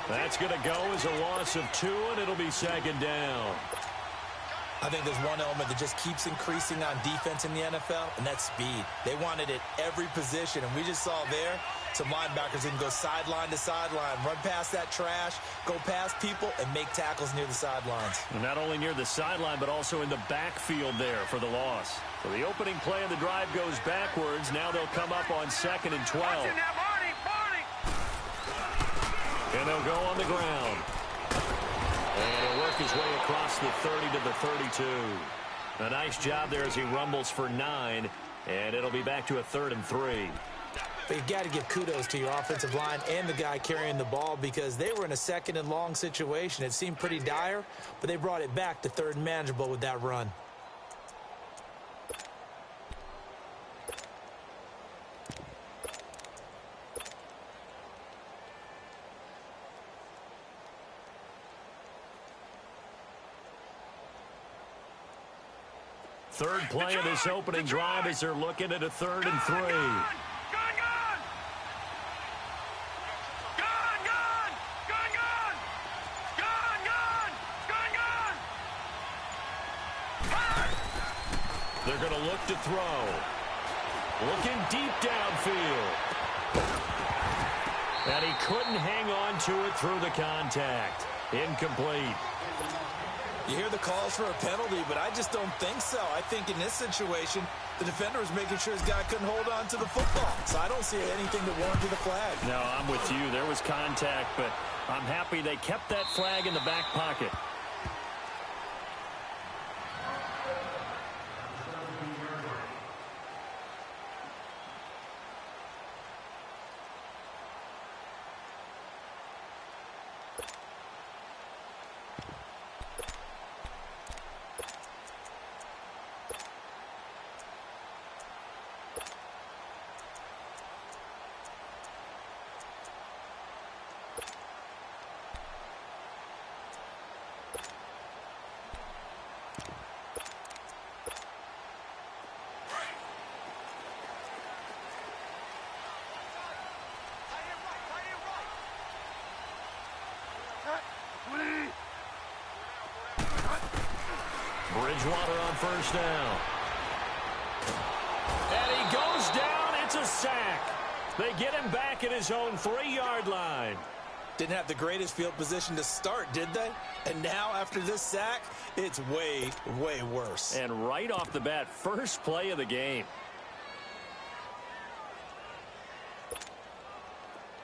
That's going to go as a loss of 2, and it'll be second down. I think there's one element that just keeps increasing on defense in the NFL, and that's speed. They want it at every position, and we just saw there some linebackers who can go sideline to sideline, run past that trash, go past people, and make tackles near the sidelines. And not only near the sideline, but also in the backfield there for the loss. So the opening play of the drive goes backwards. Now they'll come up on 2nd and 12. And they'll go on the ground. And he'll work his way across the 30 to the 32. A nice job there as he rumbles for 9. And it'll be back to a 3rd and 3. But you've got to give kudos to your offensive line and the guy carrying the ball because they were in a 2nd and long situation. It seemed pretty dire, but they brought it back to 3rd and manageable with that run. Third play of this opening drive as they're looking at a 3rd and 3. They're going to look to throw. Looking deep downfield. And he couldn't hang on to it through the contact. Incomplete. You hear the calls for a penalty, but I just don't think so. I think in this situation, the defender was making sure his guy couldn't hold on to the football. So I don't see anything that warranted the flag. No, I'm with you. There was contact, but I'm happy they kept that flag in the back pocket. Bridgewater on 1st down. And he goes down. It's a sack. They get him back at his own 3-yard line. Didn't have the greatest field position to start, did they? And now, after this sack, it's way, way worse. And right off the bat, first play of the game.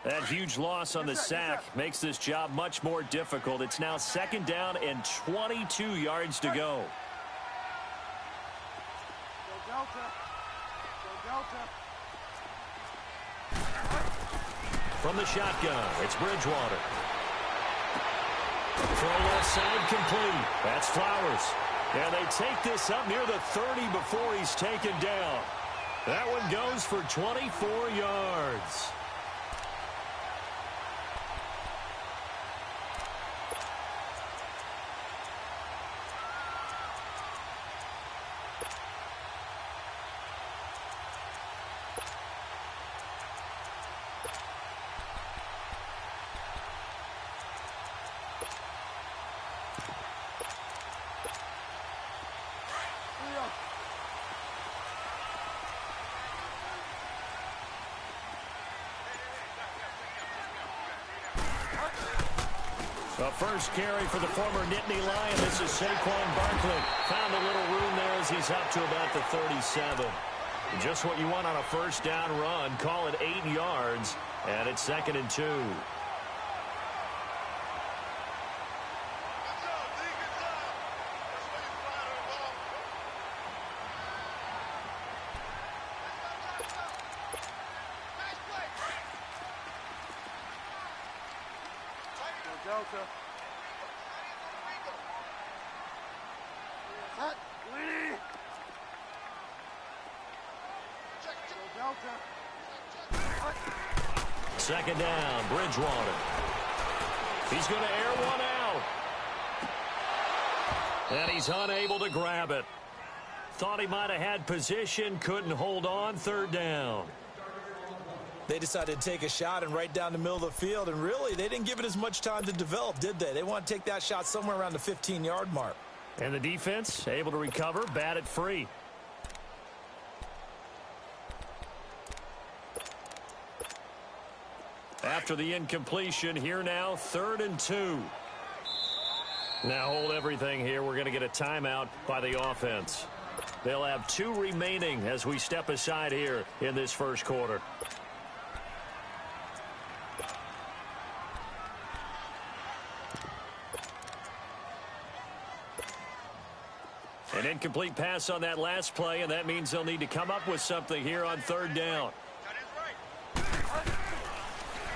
That huge loss on the sack makes this job much more difficult. It's now 2nd down and 22 yards to go. From the shotgun, it's Bridgewater. Throw left side complete. That's Flowers. And they take this up near the 30 before he's taken down. That one goes for 24 yards. The first carry for the former Nittany Lion. This is Saquon Barkley. Found a little room there as he's up to about the 37. Just what you want on a 1st down run. Call it 8 yards, and it's 2nd and 2. Second down, Bridgewater. He's going to air one out. And he's unable to grab it. Thought he might have had position, couldn't hold on, 3rd down. They decided to take a shot and right down the middle of the field, and really, they didn't give it as much time to develop, did they? They want to take that shot somewhere around the 15-yard mark. And the defense able to recover, bat it free. After the incompletion, here now, 3rd and 2. Now hold everything here. We're going to get a timeout by the offense. They'll have 2 remaining as we step aside here in this first quarter. An incomplete pass on that last play, and that means they'll need to come up with something here on 3rd down.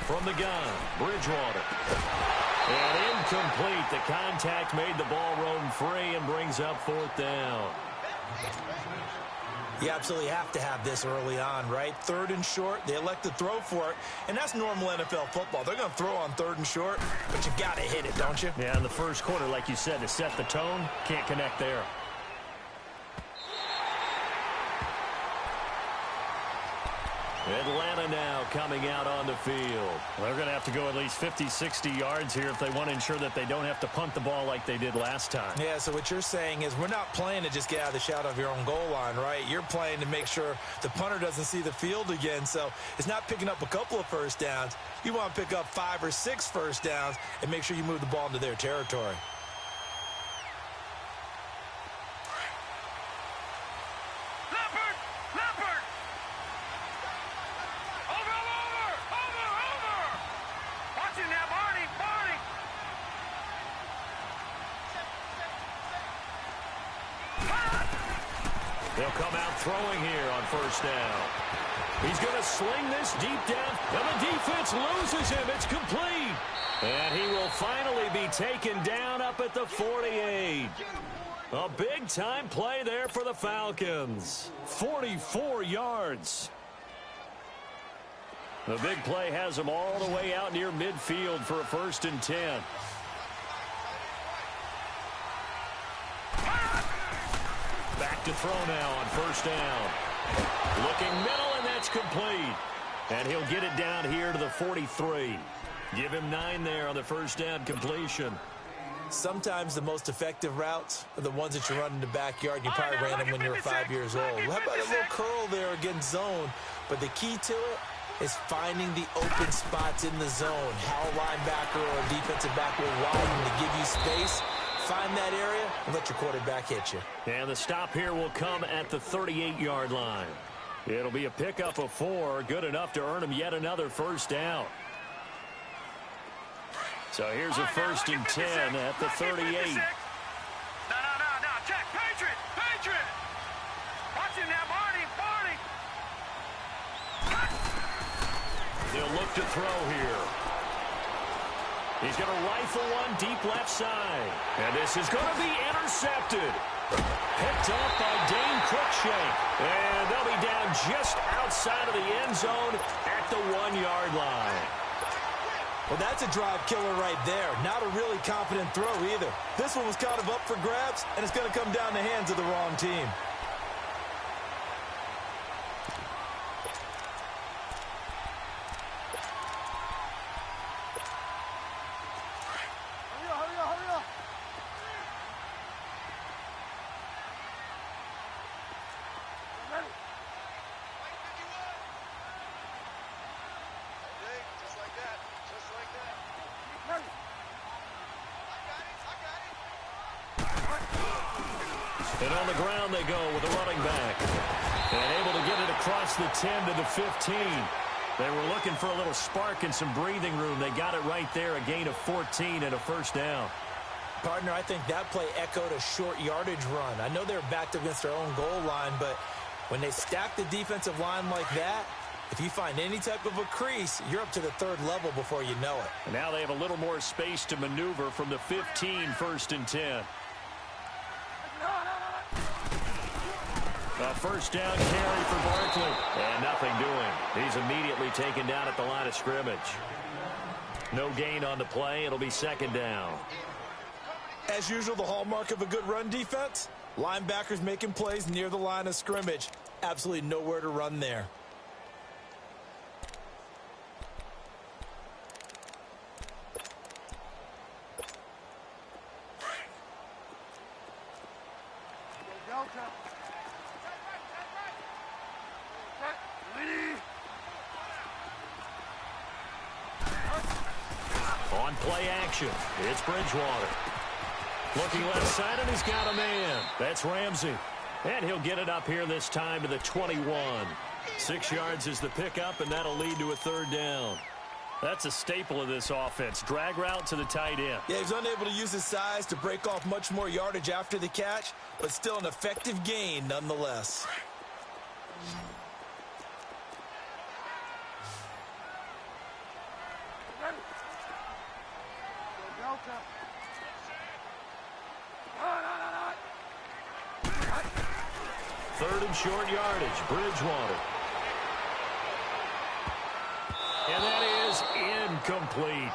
From the gun, Bridgewater. And incomplete. The contact made the ball roam free and brings up 4th down. You absolutely have to have this early on, right? 3rd and short, they elect to throw for it, and that's normal NFL football. They're going to throw on 3rd and short, but you got to hit it, don't you? Yeah, in the first quarter, like you said, to set the tone, can't connect there. Atlanta now coming out on the field. They're going to have to go at least 50, 60 yards here if they want to ensure that they don't have to punt the ball like they did last time. Yeah, so what you're saying is we're not playing to just get out of the shadow of your own goal line, right? You're playing to make sure the punter doesn't see the field again. So it's not picking up a couple of first downs. You want to pick up 5 or 6 first downs and make sure you move the ball into their territory. They'll come out throwing here on 1st down. He's going to sling this deep down, and the defense loses him. It's complete. And he will finally be taken down up at the 48. A big-time play there for the Falcons. 44 yards. The big play has them all the way out near midfield for a 1st and 10. Back to throw now on 1st down. Looking middle, and that's complete. And he'll get it down here to the 43. Give him 9 there on the 1st down completion. Sometimes the most effective routes are the ones that you run in the backyard, and you probably ran them when you were 5 years old. How about a little curl there against zone? But the key to it is finding the open spots in the zone. How a linebacker or a defensive back will widen to give you space. Find that area and let your quarterback hit you. And the stop here will come at the 38-yard line. It'll be a pickup of 4, good enough to earn him yet another 1st down. So here's a 1st and 10 at the 38. No, check, Patriot. Watch him now, Barney. They'll look to throw here. He's going to rifle one deep left side. And this is going to be intercepted. Picked up by Dane Cruikshank. And they'll be down just outside of the end zone at the 1-yard line. Well, that's a drive killer right there. Not a really confident throw either. This one was kind of up for grabs, and it's going to come down the hands of the wrong team. And on the ground they go with a running back. And able to get it across the 10 to the 15. They were looking for a little spark and some breathing room. They got it right there, a gain of 14 and a 1st down. Partner, I think that play echoed a short yardage run. I know they're backed against their own goal line, but when they stack the defensive line like that, if you find any type of a crease, you're up to the 3rd level before you know it. And now they have a little more space to maneuver from the 15, 1st and 10. A 1st down carry for Barkley. And nothing doing. He's immediately taken down at the line of scrimmage. No gain on the play. It'll be 2nd down. As usual, the hallmark of a good run defense, linebackers making plays near the line of scrimmage. Absolutely nowhere to run there. On play action, it's Bridgewater. Looking left side, and he's got a man. That's Ramsey. And he'll get it up here this time to the 21. 6 yards is the pickup, and that'll lead to a third down. That's a staple of this offense. Drag route to the tight end. Yeah, he's unable to use his size to break off much more yardage after the catch, but still an effective gain nonetheless. Third and short yardage, Bridgewater. And that is incomplete.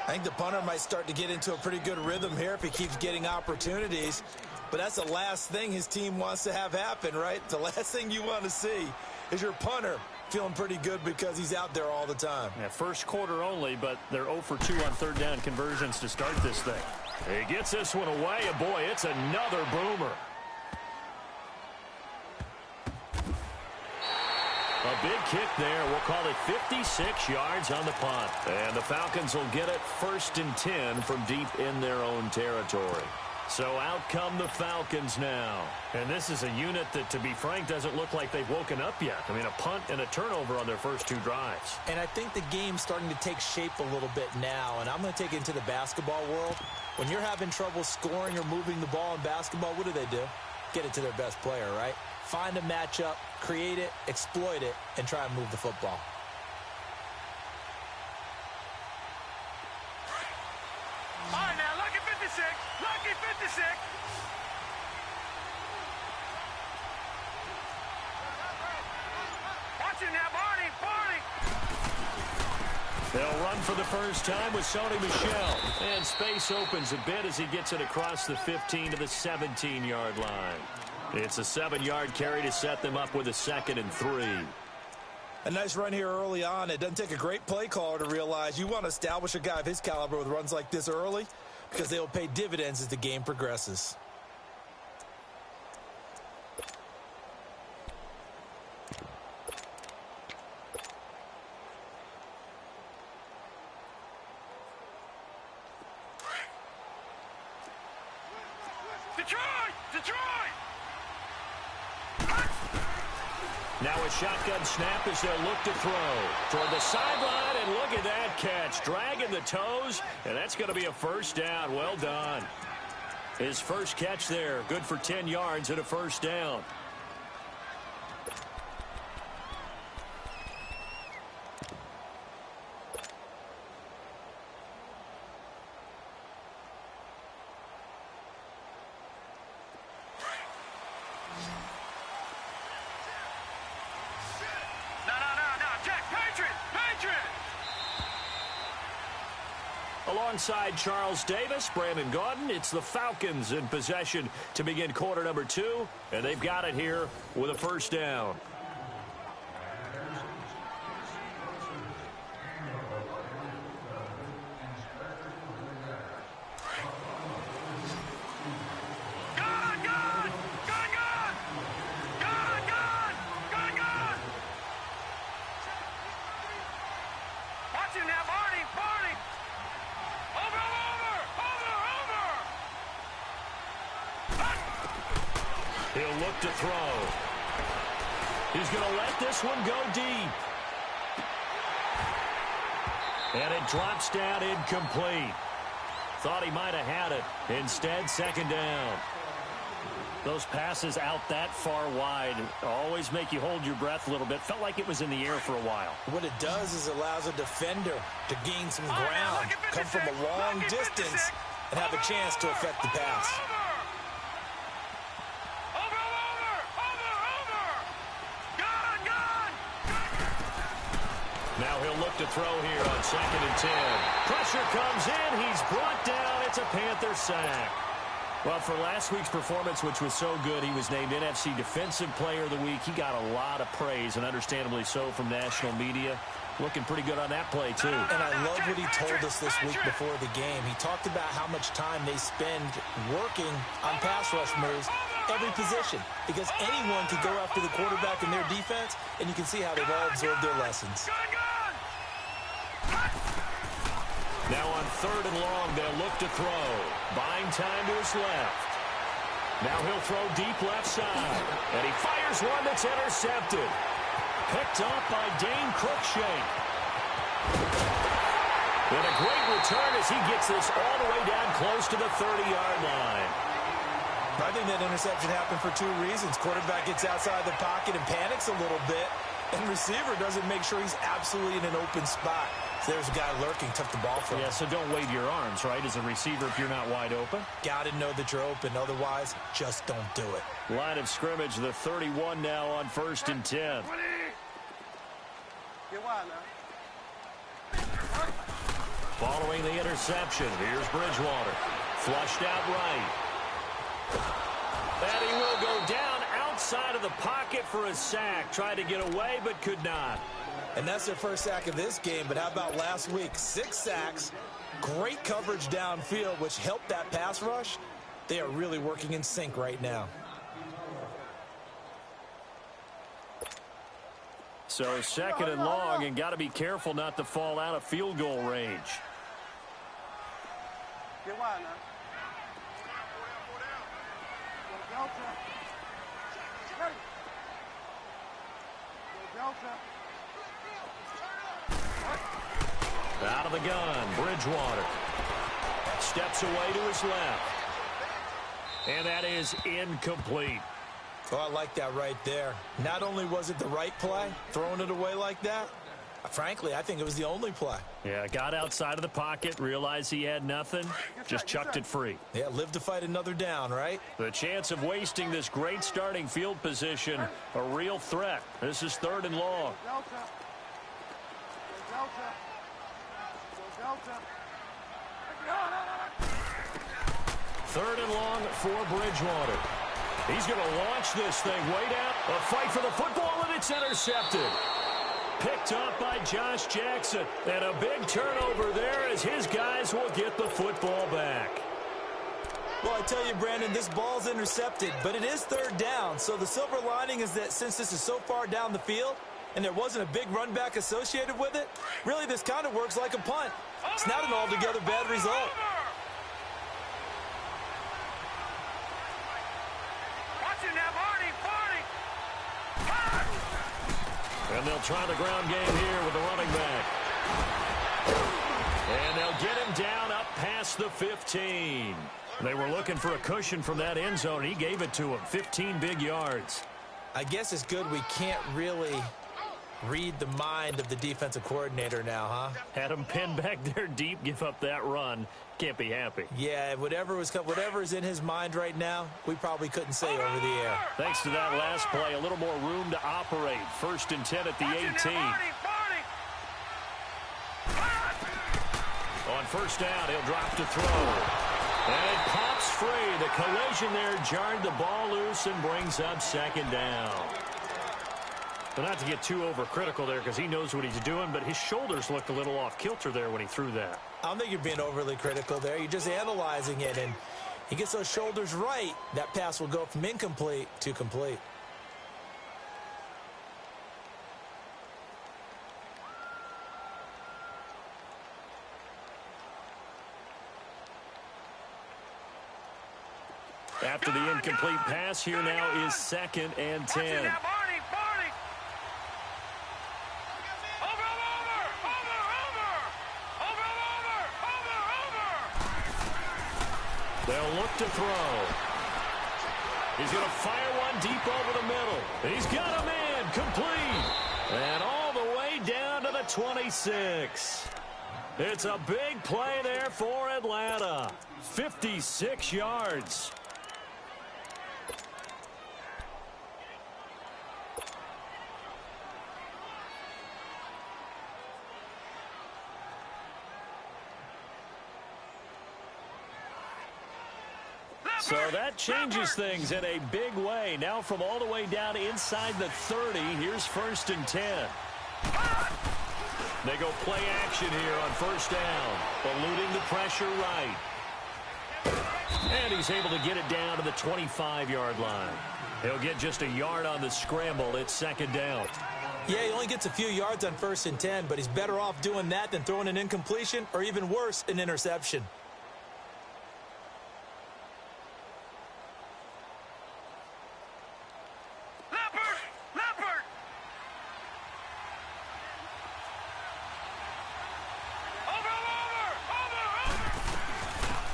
I think the punter might start to get into a pretty good rhythm here if he keeps getting opportunities. But that's the last thing his team wants to have happen, right? The last thing you want to see is your punter feeling pretty good because he's out there all the time. Yeah, first quarter only, but they're 0 for 2 on third down conversions to start this thing. He gets this one away, and boy, it's another boomer. A big kick there. We'll call it 56 yards on the punt. And the Falcons will get it 1st and 10 from deep in their own territory. So out come the Falcons now. And this is a unit that, to be frank, doesn't look like they've woken up yet. I mean, a punt and a turnover on their first 2 drives. And I think the game's starting to take shape a little bit now. And I'm going to take it into the basketball world. When you're having trouble scoring or moving the ball in basketball, what do? Get it to their best player, right? Find a matchup, create it, exploit it, and try and move the football. All right, now, lucky 56. Lucky 56. Watch him now, Barney. Barney. They'll run for the first time with Sony Michel. And space opens a bit as he gets it across the 15 to the 17-yard line. It's a 7-yard carry to set them up with a 2nd and 3. A nice run here early on. It doesn't take a great play caller to realize you want to establish a guy of his caliber with runs like this early because they will pay dividends as the game progresses. Detroit! Detroit! Now a shotgun snap as they'll look to throw. Toward the sideline, and look at that catch. Dragging the toes, and that's going to be a first down. Well done. His first catch there, good for 10 yards and a first down. Alongside Charles Davis, Brandon Gaudin, it's the Falcons in possession to begin quarter number 2, and they've got it here with a first down. He'll look to throw. He's going to let this one go deep. And it drops down incomplete. Thought he might have had it. Instead, second down. Those passes out that far wide always make you hold your breath a little bit. Felt like it was in the air for a while. What it does is it allows a defender to gain some ground, come from a long distance, and have a chance to affect the pass. Now he'll look to throw here on 2nd and 10. Pressure comes in. He's brought down. It's a Panther sack. Well, for last week's performance, which was so good, he was named NFC Defensive Player of the Week. He got a lot of praise, and understandably so, from national media. Looking pretty good on that play, too. And I love what he told us this week before the game. He talked about how much time they spend working on pass rush moves. every position because anyone could go after the quarterback in their defense, and you can see how they've all absorbed their lessons. Now on 3rd and long, they'll look to throw. Buying time to his left. Now he'll throw deep left side. And he fires one that's intercepted. Picked off by Dane Cruikshank. And a great return as he gets this all the way down close to the 30-yard line. I think that interception happened for 2 reasons. Quarterback gets outside the pocket and panics a little bit, and receiver doesn't make sure he's absolutely in an open spot. So there's a guy lurking, took the ball from him. Yeah, so don't wave your arms, right, as a receiver if you're not wide open. Got to know that you're open. Otherwise, just don't do it. Line of scrimmage, the 31 now on 1st and 10. Following the interception, here's Bridgewater. Flushed out right. And he will go down outside of the pocket for a sack. Tried to get away, but could not. And that's their first sack of this game, but how about last week? 6 sacks, great coverage downfield, which helped that pass rush. They are really working in sync right now. So 2nd and long, and got to be careful not to fall out of field goal range. Out of the gun, Bridgewater. Steps away to his left. And that is incomplete. Oh, I like that right there. Not only was it the right play, throwing it away like that, frankly, I think it was the only play. Yeah, got outside of the pocket, realized he had nothing, just chucked it free. Yeah, live to fight another down, right? The chance of wasting this great starting field position, a real threat. This is 3rd and long. Third and long for Bridgewater. He's going to launch this thing way down. A fight for the football, and it's intercepted. Picked up by Josh Jackson. And a big turnover there as his guys will get the football back. Well, I tell you, Brandon, this ball's intercepted, but it is 3rd down. So the silver lining is that since this is so far down the field and there wasn't a big run back associated with it, really this kind of works like a punt. It's not an altogether bad result. And they'll try the ground game here with the running back. And they'll get him down up past the 15. They were looking for a cushion from that end zone. He gave it to him. 15 big yards. I guess it's good we can't really read the mind of the defensive coordinator now, huh? Had him pinned back there deep, give up that run. Can't be happy. Yeah, whatever is in his mind right now, we probably couldn't say over the air. Thanks to that last play, a little more room to operate. 1st and 10 at the 18. On 1st down, he'll drop to throw. And it pops free. The collision there jarred the ball loose and brings up 2nd down. But not to get too overcritical there because he knows what he's doing, but his shoulders looked a little off kilter there when he threw that. I don't think you're being overly critical there. You're just analyzing it, and he gets those shoulders right. That pass will go from incomplete to complete. After the incomplete pass, here now is 2nd and 10. They'll look to throw. He's going to fire one deep over the middle. He's got a man complete. And all the way down to the 26. It's a big play there for Atlanta. 56 yards. So that changes things in a big way. Now from all the way down inside the 30, here's 1st and 10. They go play action here on 1st down. Eluding the pressure right. And he's able to get it down to the 25-yard line. He'll get just a yard on the scramble. It's second down. Yeah, he only gets a few yards on 1st and 10, but he's better off doing that than throwing an incompletion or even worse, an interception.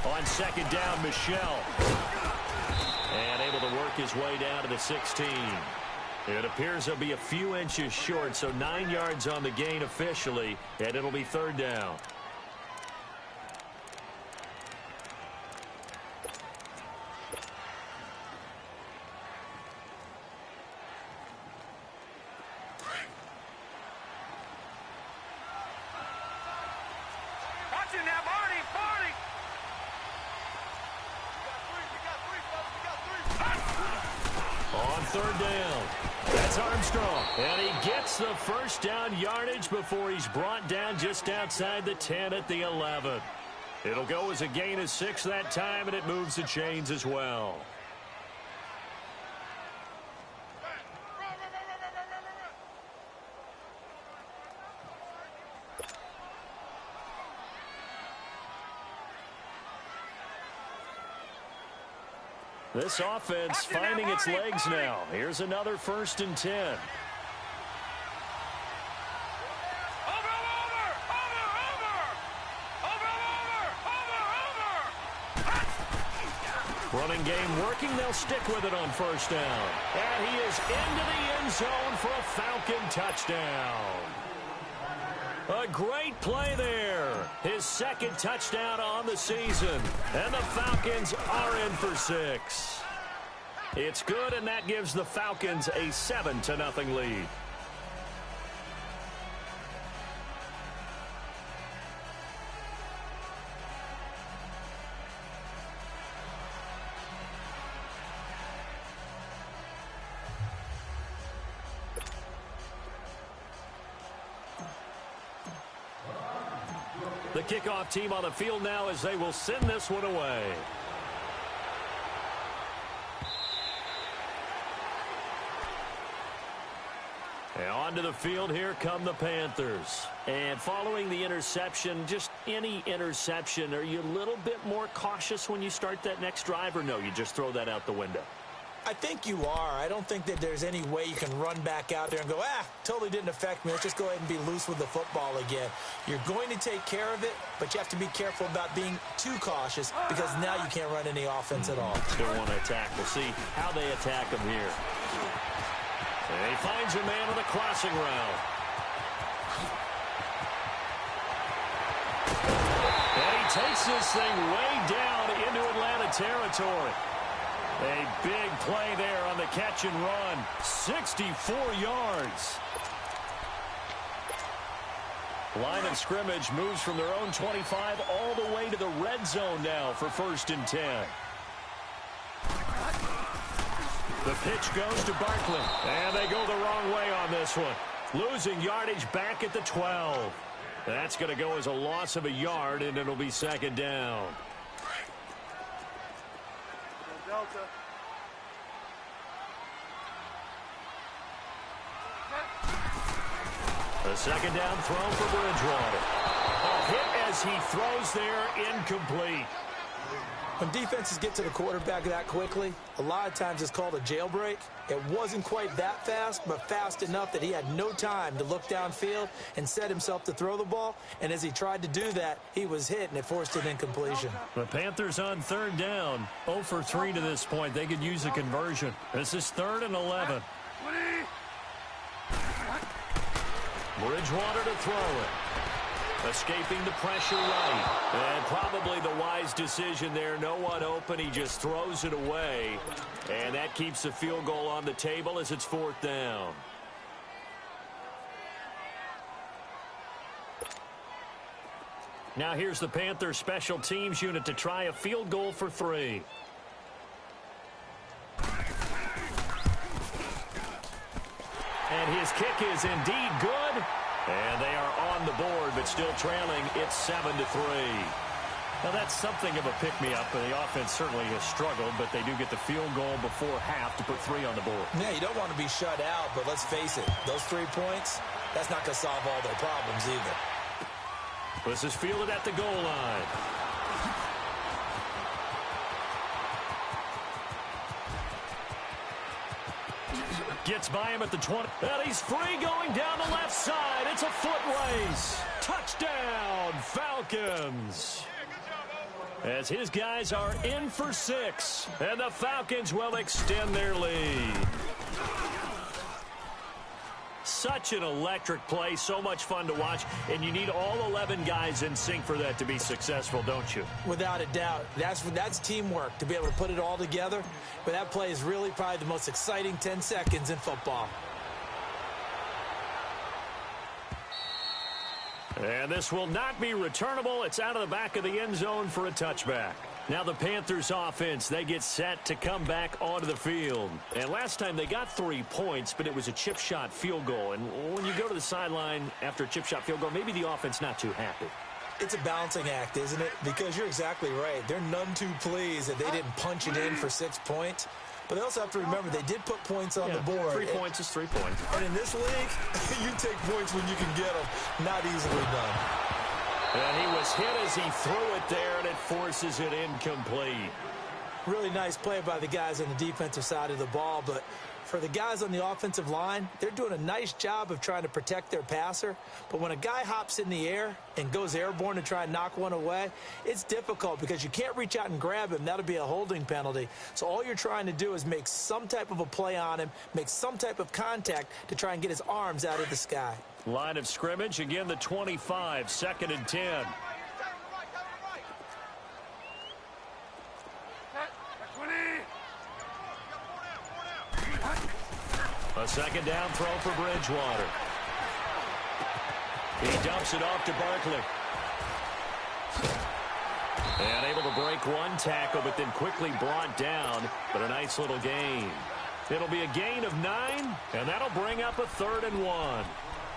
On second down, Michelle. And able to work his way down to the 16. It appears he'll be a few inches short, so 9 yards on the gain officially, and it'll be third down. Third down. That's Armstrong. And he gets the first down yardage before he's brought down just outside the 10 at the 11. It'll go as a gain of 6 that time, and it moves the chains as well. This offense finding its legs now. Here's another 1st and 10. Running game working. They'll stick with it on 1st down. And he is into the end zone for a Falcon touchdown. A great play there. His 2nd touchdown on the season. And the Falcons are in for 6. It's good, and that gives the Falcons a 7-0 lead. The kickoff team on the field now as they will send this one away. And onto the field, here come the Panthers. And following the interception, just any interception, are you a little bit more cautious when you start that next drive, or no, you just throw that out the window? I think you are. I don't think that there's any way you can run back out there and go, totally didn't affect me. Let's just go ahead and be loose with the football again. You're going to take care of it, but you have to be careful about being too cautious because now you can't run any offense at all. Still want to attack. We'll see how they attack him here. And he finds a man on the crossing route. And he takes this thing way down into Atlanta territory. A big play there on the catch and run. 64 yards. Line of scrimmage moves from their own 25 all the way to the red zone now for 1st and 10. The pitch goes to Barkley. And they go the wrong way on this one. Losing yardage back at the 12. That's going to go as a loss of a yard, and it'll be 2nd down. A 2nd down throw for Bridgewater. A hit as he throws there, incomplete. When defenses get to the quarterback that quickly, a lot of times it's called a jailbreak. It wasn't quite that fast, but fast enough that he had no time to look downfield and set himself to throw the ball. And as he tried to do that, he was hit, and it forced an incompletion. The Panthers on 3rd down. 0 for 3 to this point. They could use a conversion. This is 3rd and 11. Bridgewater to throw it. Escaping the pressure right. And probably the wise decision there. No one open. He just throws it away. And that keeps the field goal on the table as it's 4th down. Now here's the Panthers special teams unit to try a field goal for 3. And his kick is indeed good. And they are on the board, but still trailing. It's 7-3. Now, that's something of a pick-me-up. The offense certainly has struggled, but they do get the field goal before half to put 3 on the board. Yeah, you don't want to be shut out, but let's face it, those 3 points, that's not going to solve all their problems either. This is fielded at the goal line. Gets by him at the 20. And he's free going down the left side. It's a foot race. Touchdown, Falcons. As his guys are in for 6. And the Falcons will extend their lead. Such an electric play, so much fun to watch, and you need all 11 guys in sync for that to be successful, don't you? Without a doubt. That's teamwork, to be able to put it all together. But that play is really probably the most exciting 10 seconds in football. And this will not be returnable. It's out of the back of the end zone for a touchback. Now the Panthers offense, they get set to come back onto the field. And last time they got 3 points, but it was a chip shot field goal. And when you go to the sideline after a chip shot field goal, maybe the offense not too happy. It's a balancing act, isn't it? Because you're exactly right. They're none too pleased that they didn't punch it in for 6 points. But they also have to remember they did put points on the board. 3 points is 3 points. And in this league, you take points when you can get them. Not easily done. And he was hit as he threw it there, and it forces it incomplete. Really nice play by the guys on the defensive side of the ball, but for the guys on the offensive line, they're doing a nice job of trying to protect their passer. But when a guy hops in the air and goes airborne to try and knock one away, it's difficult because you can't reach out and grab him. That'll be a holding penalty. So all you're trying to do is make some type of a play on him, make some type of contact to try and get his arms out of the sky. Line of scrimmage, again the 25, 2nd and 10. A 2nd down throw for Bridgewater. He dumps it off to Barkley. And able to break 1 tackle, but then quickly brought down. But a nice little gain. It'll be a gain of 9, and that'll bring up a 3rd and 1.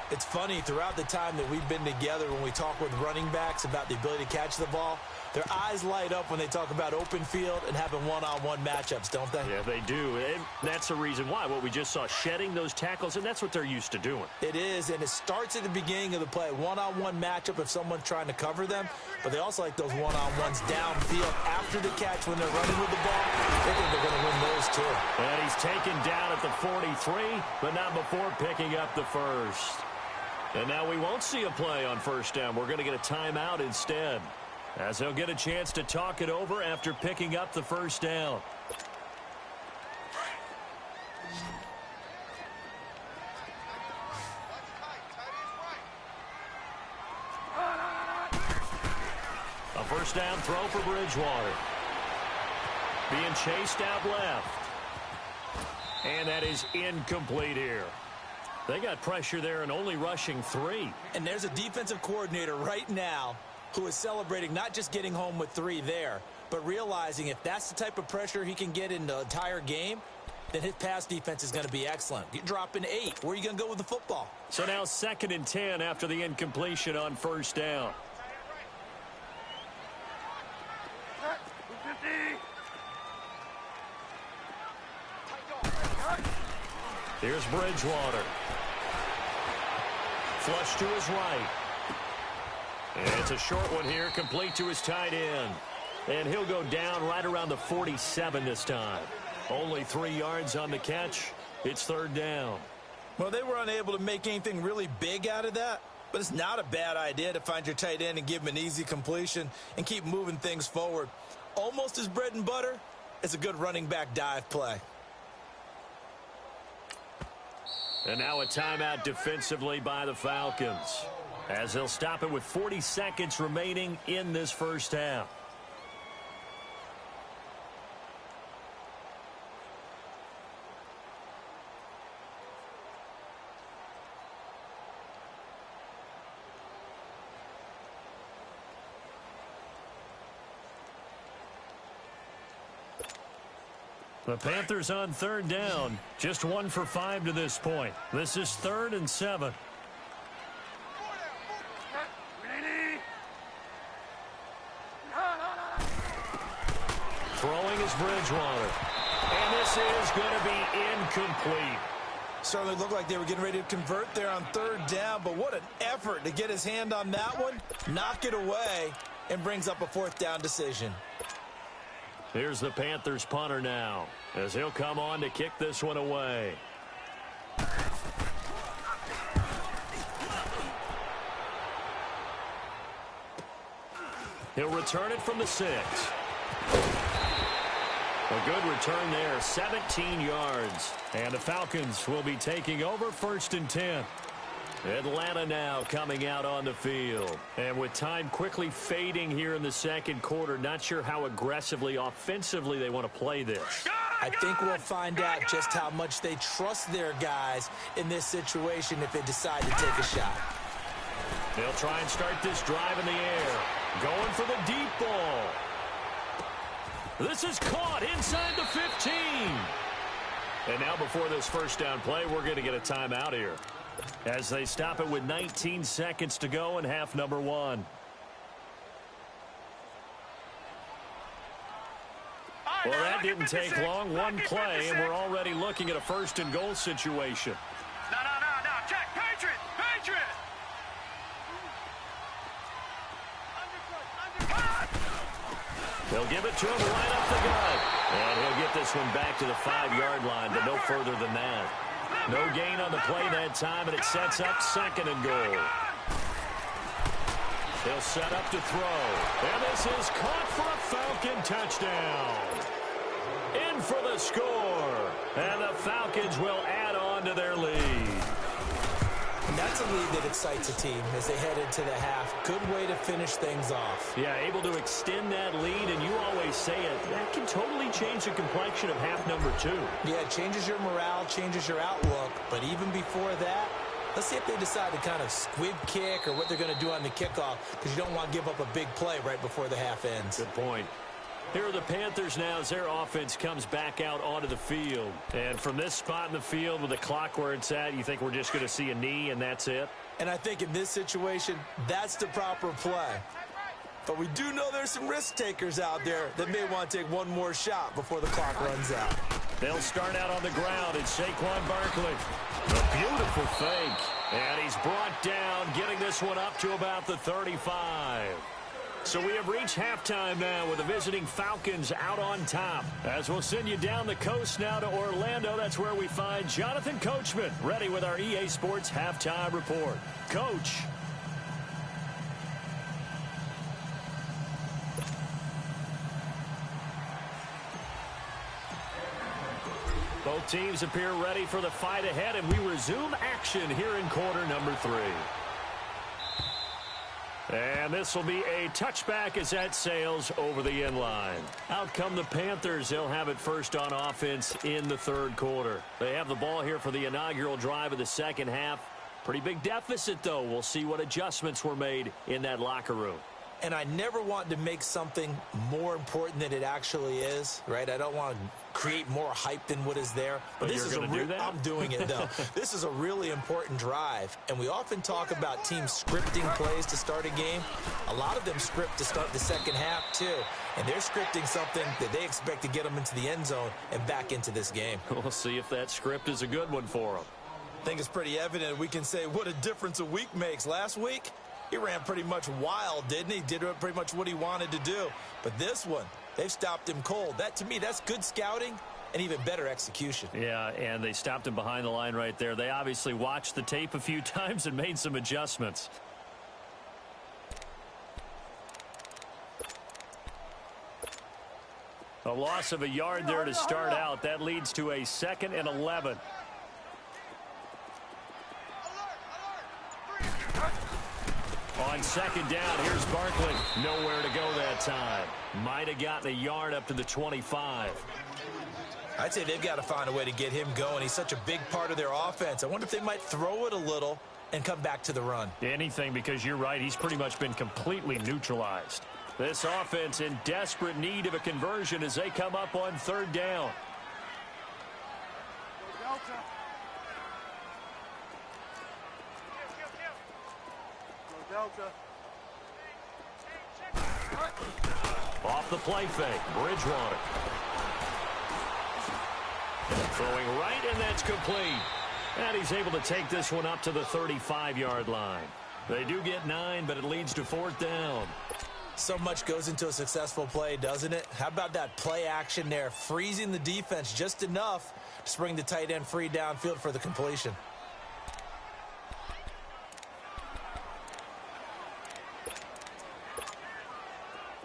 It's funny, throughout the time that we've been together, when we talk with running backs about the ability to catch the ball, their eyes light up when they talk about open field and having one-on-one matchups, don't they? Yeah, they do. And that's the reason why. What we just saw, shedding those tackles, and that's what they're used to doing. It is, and it starts at the beginning of the play. One-on-one matchup if someone's trying to cover them, but they also like those one-on-ones downfield after the catch when they're running with the ball. They think they're going to win those too. And he's taken down at the 43, but not before picking up the first. And now we won't see a play on 1st down. We're going to get a timeout instead, as they'll get a chance to talk it over after picking up the 1st down. A 1st down throw for Bridgewater. Being chased out left. And that is incomplete here. They got pressure there and only rushing 3. And there's a defensive coordinator right now who is celebrating not just getting home with 3 there, but realizing if that's the type of pressure he can get in the entire game, then his pass defense is going to be excellent. You're dropping 8. Where are you going to go with the football? So now 2nd and 10 after the incompletion on 1st down. Here's Bridgewater. Flush to his right. And it's a short one here, complete to his tight end. And he'll go down right around the 47 this time. Only 3 yards on the catch. It's 3rd down. Well, they were unable to make anything really big out of that, but it's not a bad idea to find your tight end and give him an easy completion and keep moving things forward. Almost as bread and butter as a good running back dive play. And now a timeout defensively by the Falcons, as they'll stop it with 40 seconds remaining in this 1st half. The Panthers on 3rd down. Just 1 for 5 to this point. This is 3rd and 7. Throwing is Bridgewater. And this is going to be incomplete. Certainly looked like they were getting ready to convert there on third down, but what an effort to get his hand on that one, knock it away, and brings up a fourth down decision. Here's the Panthers punter now, as he'll come on to kick this one away. He'll return it from the 6. A good return there, 17 yards. And the Falcons will be taking over 1st and 10. Atlanta now coming out on the field. And with time quickly fading here in the second quarter, not sure how aggressively, offensively they want to play this. I think we'll find out just how much they trust their guys in this situation if they decide to take a shot. They'll try and start this drive in the air. Going for the deep ball. This is caught inside the 15. And now before this first down play, we're going to get a timeout here, as they stop it with 19 seconds to go in half number 1. Well, that didn't take long. One play, and we're already looking at a 1st and goal situation. No. Check. Patriot. They'll give it to him right up the gut. And he'll get this one back to the 5-yard line, but no further than that. No gain on the play that time, and it sets up 2nd and goal. He'll set up to throw. And this is caught for a Falcon touchdown. In for the score. And the Falcons will add on to their lead. And that's a lead that excites a team as they head into the half. Good way to finish things off. Yeah, able to extend that lead, and you always say it, that can totally change the complexion of half number 2. Yeah, it changes your morale, changes your outlook. But even before that, let's see if they decide to kind of squib kick or what they're going to do on the kickoff, because you don't want to give up a big play right before the half ends. Good point. Here are the Panthers now as their offense comes back out onto the field. And from this spot in the field with the clock where it's at, you think we're just going to see a knee and that's it? And I think in this situation, that's the proper play. But we do know there's some risk takers out there that may want to take one more shot before the clock runs out. They'll start out on the ground. It's Saquon Barkley. A beautiful fake. And he's brought down, getting this one up to about the 35. So we have reached halftime now with the visiting Falcons out on top. As we'll send you down the coast now to Orlando, that's where we find Jonathan Coachman, ready with our EA Sports Halftime Report. Coach. Both teams appear ready for the fight ahead, and we resume action here in quarter number 3. And this will be a touchback as that sails over the end line. Out come the Panthers. They'll have it first on offense in the 3rd quarter. They have the ball here for the inaugural drive of the second half. Pretty big deficit, though. We'll see what adjustments were made in that locker room. And I never want to make something more important than it actually is, right? I don't want to create more hype than what is there. But this is I'm doing it, though. This is a really important drive. And we often talk about teams scripting plays to start a game. A lot of them script to start the second half, too. And they're scripting something that they expect to get them into the end zone and back into this game. We'll see if that script is a good one for them. I think it's pretty evident. We can say what a difference a week makes. Last week, he ran pretty much wild, didn't he? Did pretty much what he wanted to do. But this one, they've stopped him cold. That, to me, that's good scouting and even better execution. Yeah, and they stopped him behind the line right there. They obviously watched the tape a few times and made some adjustments. A loss of a yard there to start out. That leads to a 2nd and 11. On 2nd down, here's Barkley. Nowhere to go that time. Might have gotten a yard up to the 25. I'd say they've got to find a way to get him going. He's such a big part of their offense. I wonder if they might throw it a little and come back to the run. Anything, because you're right. He's pretty much been completely neutralized. This offense in desperate need of a conversion as they come up on 3rd down. Off off the play fake. Bridgewater. Throwing right, and that's complete. And he's able to take this one up to the 35-yard line. They do get 9, but it leads to 4th down. So much goes into a successful play, doesn't it? How about that play action there, freezing the defense just enough to bring the tight end free downfield for the completion.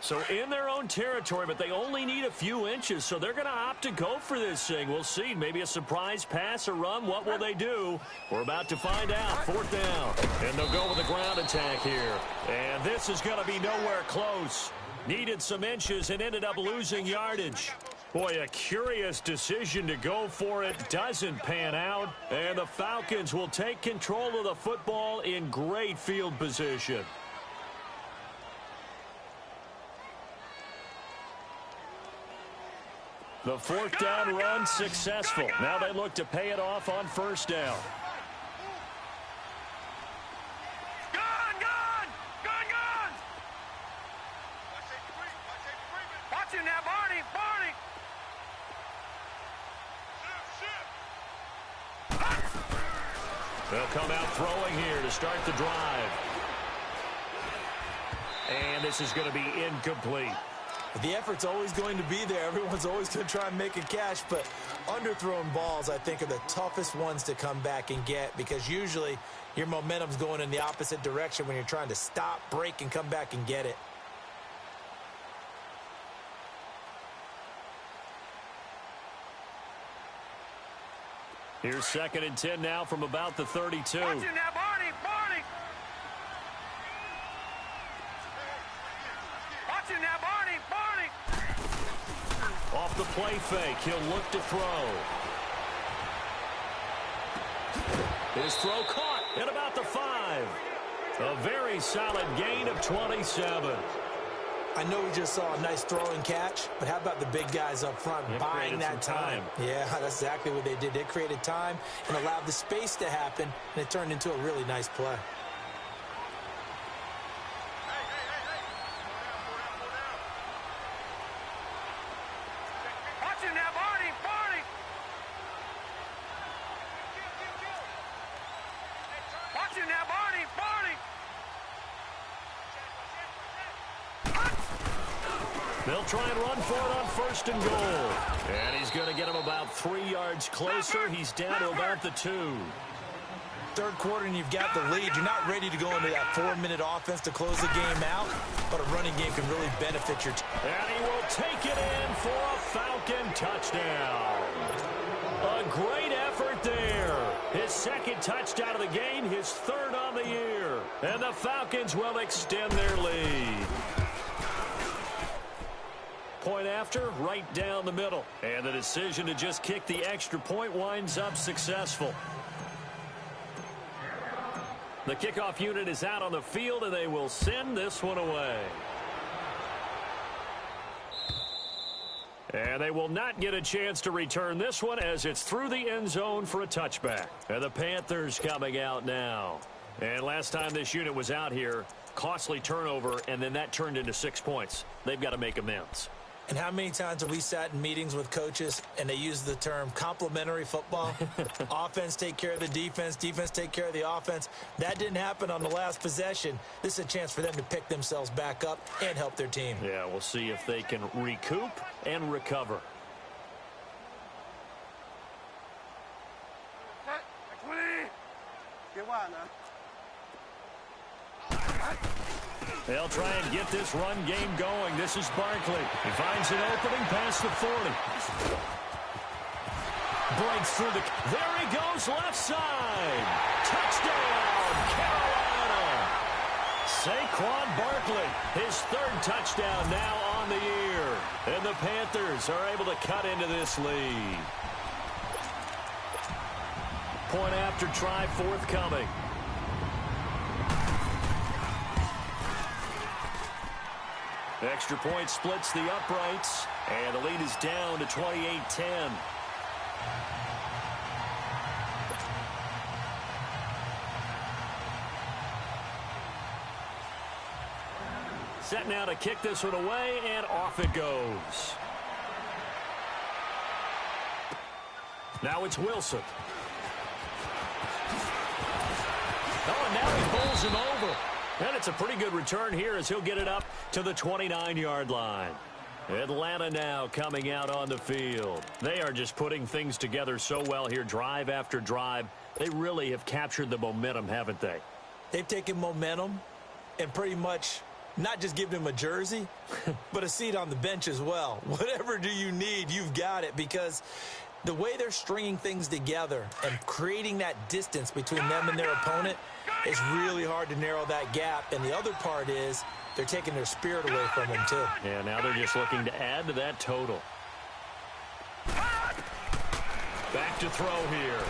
So in their own territory, but they only need a few inches, so they're going to opt to go for this thing. We'll see. Maybe a surprise pass or run. What will they do? We're about to find out. 4th down. And they'll go with a ground attack here. And this is going to be nowhere close. Needed some inches and ended up losing yardage. Boy, a curious decision to go for it. Doesn't pan out. And the Falcons will take control of the football in great field position. The 4th down run successful. Now they look to pay it off on 1st down. Gone! Watch him now, Barney! They'll come out throwing here to start the drive. And this is going to be incomplete. The effort's always going to be there. Everyone's always going to try and make a catch, but underthrown balls, I think, are the toughest ones to come back and get because usually your momentum's going in the opposite direction when you're trying to stop, break, and come back and get it. Here's 2nd and 10 now from about the 32. Watch him now, Barney! Watch him now, Barney! Off the play fake, he'll look to throw. His throw caught at about the 5. A very solid gain of 27. I know we just saw a nice throwing catch, but how about the big guys up front buying that time? Yeah, that's exactly what they did. They created time and allowed the space to happen, and it turned into a really nice play. They'll try and run for it on 1st and goal. And he's going to get him about 3 yards closer. He's down to about the 2. 3rd quarter and you've got the lead. You're not ready to go into that 4-minute offense to close the game out, but a running game can really benefit your team. And he will take it in for a Falcon touchdown. A great effort there. His 2nd touchdown of the game, his 3rd on the year. And the Falcons will extend their lead. Point after, right down the middle. And the decision to just kick the extra point winds up successful. The kickoff unit is out on the field, and they will send this one away. And they will not get a chance to return this one as it's through the end zone for a touchback. And the Panthers coming out now. And last time this unit was out here, costly turnover, and then that turned into 6 points. They've got to make amends. And how many times have we sat in meetings with coaches and they use the term complementary football? Offense take care of the defense, defense take care of the offense. That didn't happen on the last possession. This is a chance for them to pick themselves back up and help their team. Yeah, we'll see if they can recoup and recover. They'll try and get this run game going. This is Barkley. He finds an opening past the 40. Breaks through the... There he goes, left side. Touchdown, Carolina. Saquon Barkley, his 3rd touchdown now on the year. And the Panthers are able to cut into this lead. Point after try forthcoming. Extra point splits the uprights, and the lead is down to 28-10. set now to kick this one away, and off it goes. Now it's Wilson. Oh, and now he bowls him over. And it's a pretty good return here as he'll get it up to the 29-yard line. Atlanta now coming out on the field. They are just putting things together so well here, drive after drive. They really have captured the momentum, haven't they? They've taken momentum and pretty much not just given him a jersey, but a seat on the bench as well. Whatever do you need, you've got it, because the way they're stringing things together and creating that distance between them and their opponent is really hard to narrow that gap. And the other part is they're taking their spirit away from them, too. Yeah, now they're just looking to add to that total. Back to throw here.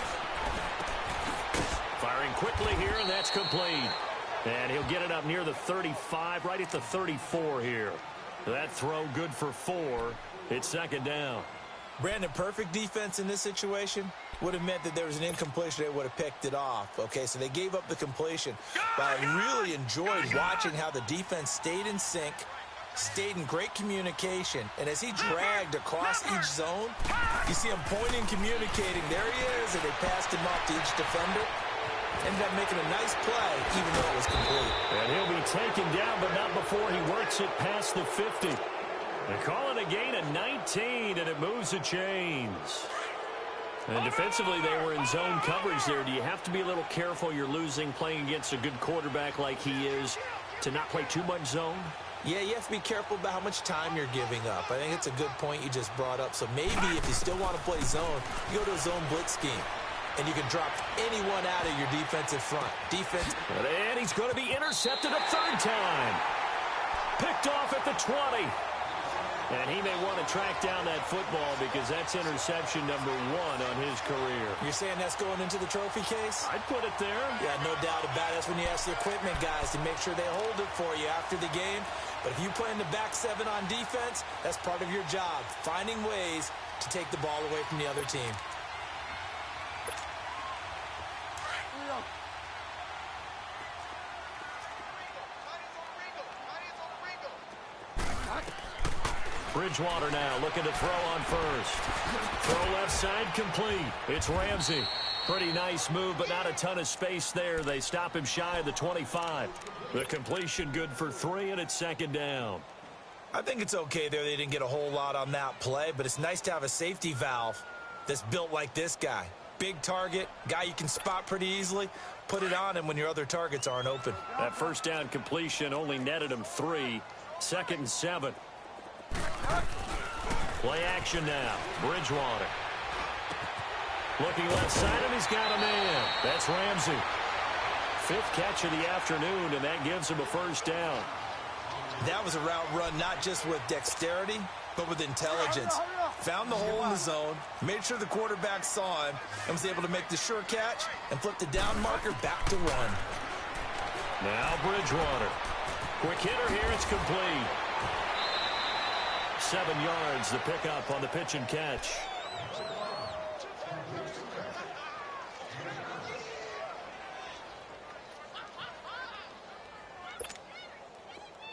Firing quickly here, and that's complete. And he'll get it up near the 35, right at the 34 here. That throw good for 4. It's second down. Brandon, perfect defense in this situation would have meant that there was an incompletion. They would have picked it off. Okay, so they gave up the completion. But I really enjoyed watching how the defense stayed in sync, stayed in great communication. And as he dragged across each zone, you see him pointing, communicating. There he is, and they passed him off to each defender. Ended up making a nice play, even though it was complete. And he'll be taken down, but not before he works it past the 50. They call it a gain of 19, and it moves the chains. And defensively, they were in zone coverage there. Do you have to be a little careful? You're losing, playing against a good quarterback like he is, to not play too much zone? Yeah, you have to be careful about how much time you're giving up. I think it's a good point you just brought up. So maybe if you still want to play zone, you go to a zone blitz scheme. And you can drop anyone out of your defensive front. Defense. And he's going to be intercepted a third time. Picked off at the 20. And he may want to track down that football because that's interception number 1 on his career. You're saying that's going into the trophy case? I'd put it there. Yeah, no doubt about it. That's when you ask the equipment guys to make sure they hold it for you after the game. But if you play in the back 7 on defense, that's part of your job, finding ways to take the ball away from the other team. Bridgewater now looking to throw on first. Throw left side complete. It's Ramsey. Pretty nice move, but not a ton of space there. They stop him shy of the 25. The completion good for 3, and it's second down. I think it's okay there. They didn't get a whole lot on that play, but it's nice to have a safety valve that's built like this guy. Big target, guy you can spot pretty easily. Put it on him when your other targets aren't open. That first down completion only netted him 3. Second and 7. Play action now. Bridgewater. Looking left side, and he's got a man. That's Ramsey. 5th catch of the afternoon, and that gives him a first down. That was a route run not just with dexterity, but with intelligence. Found the hole in the zone, made sure the quarterback saw him, and was able to make the sure catch and flip the down marker back to 1. Now Bridgewater. Quick hitter here, it's complete. 7 yards, the pickup on the pitch and catch.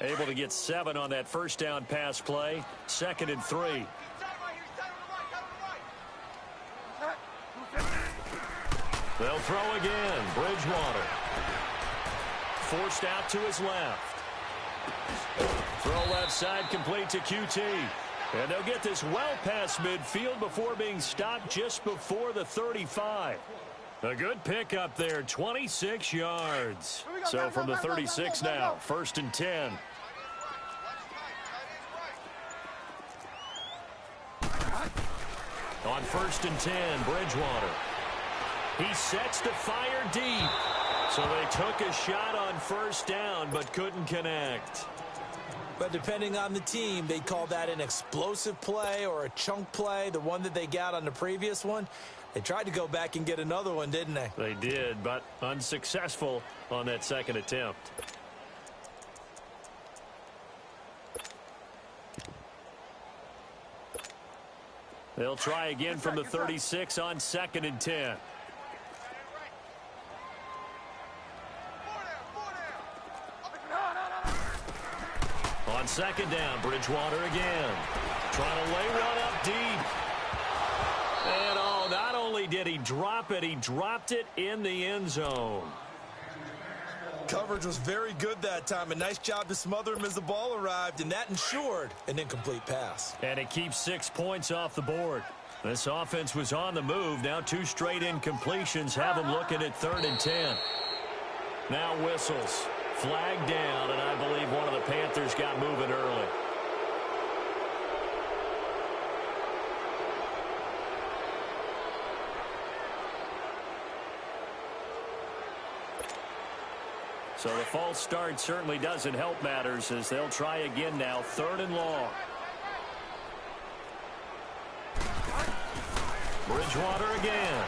Able to get 7 on that first down pass play. Second and 3. They'll throw again. Bridgewater. Forced out to his left. Throw left side complete to QT. And they'll get this well past midfield before being stopped just before the 35. A good pickup there, 26 yards. So from the 36 now, first and 10. On first and 10, Bridgewater. He sets to fire deep. So they took a shot on first down but couldn't connect. But depending on the team, they call that an explosive play or a chunk play. The one that they got on the previous one, they tried to go back and get another one, didn't they? They did, but unsuccessful on that second attempt. They'll try again from the 36 on second and 10. second down, Bridgewater again. Trying to lay one up deep. And not only did he drop it, he dropped it in the end zone. Coverage was very good that time. A nice job to smother him as the ball arrived, and that ensured an incomplete pass. And it keeps 6 points off the board. This offense was on the move. Now 2 straight incompletions have them looking at 3rd and 10. Now whistles. Flag down, and I believe one of the Panthers got moving early. So the false start certainly doesn't help matters as they'll try again now, 3rd and long. Bridgewater again.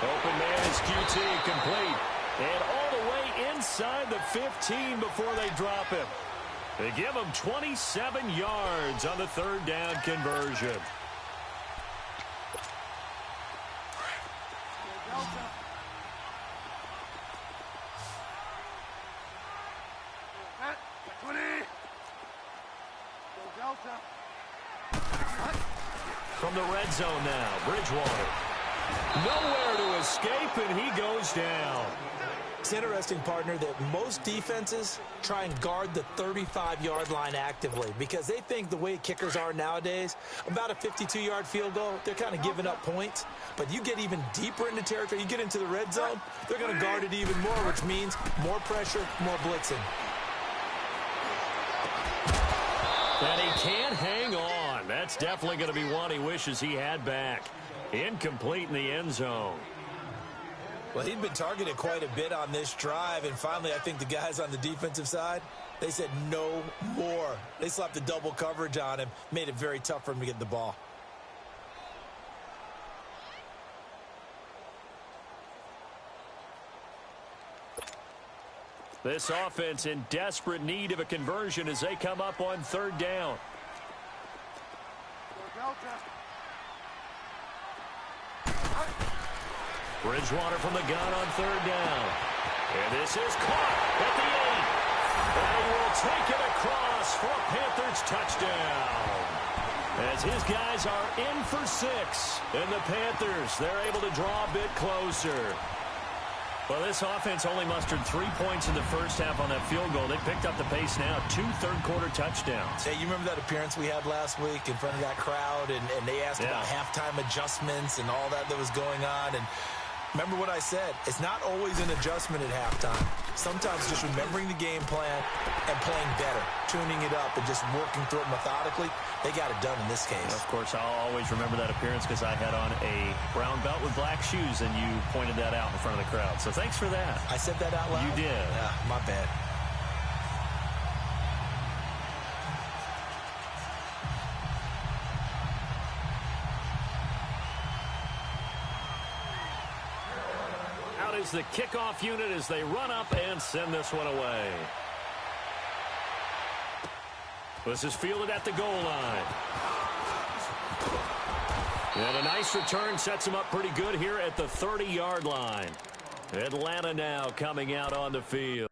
Open man is QT, complete. And all the way inside the 15 before they drop him. They give him 27 yards on the 3rd down conversion. From the red zone now, Bridgewater. Nowhere to escape, and he goes down. It's interesting, partner, that most defenses try and guard the 35-yard line actively because they think the way kickers are nowadays, about a 52-yard field goal, they're kind of giving up points. But you get even deeper into territory, you get into the red zone, they're going to guard it even more, which means more pressure, more blitzing. And he can't hang on. That's definitely going to be one he wishes he had back. Incomplete in the end zone. Well, he'd been targeted quite a bit on this drive, and finally I think the guys on the defensive side, they said no more. They slapped the double coverage on him, made it very tough for him to get the ball. This offense in desperate need of a conversion as they come up on 3rd down. Bridgewater from the gun on 3rd down. And this is caught at the 8. And he will take it across for a Panthers touchdown. As his guys are in for 6. And the Panthers, they're able to draw a bit closer. Well, this offense only mustered 3 points in the first half on that field goal. They picked up the pace now. 2 third-quarter touchdowns. Hey, you remember that appearance we had last week in front of that crowd, and they asked about halftime adjustments and all that was going on, and remember what I said. It's not always an adjustment at halftime. Sometimes just remembering the game plan and playing better, tuning it up and just working through it methodically. They got it done in this case. Of course, I'll always remember that appearance because I had on a brown belt with black shoes, and you pointed that out in front of the crowd. So thanks for that. I said that out loud? You did. Yeah, my bad. Out is the kickoff unit as they run up and send this one away. This is fielded at the goal line. And a nice return sets him up pretty good here at the 30-yard line. Atlanta now coming out on the field.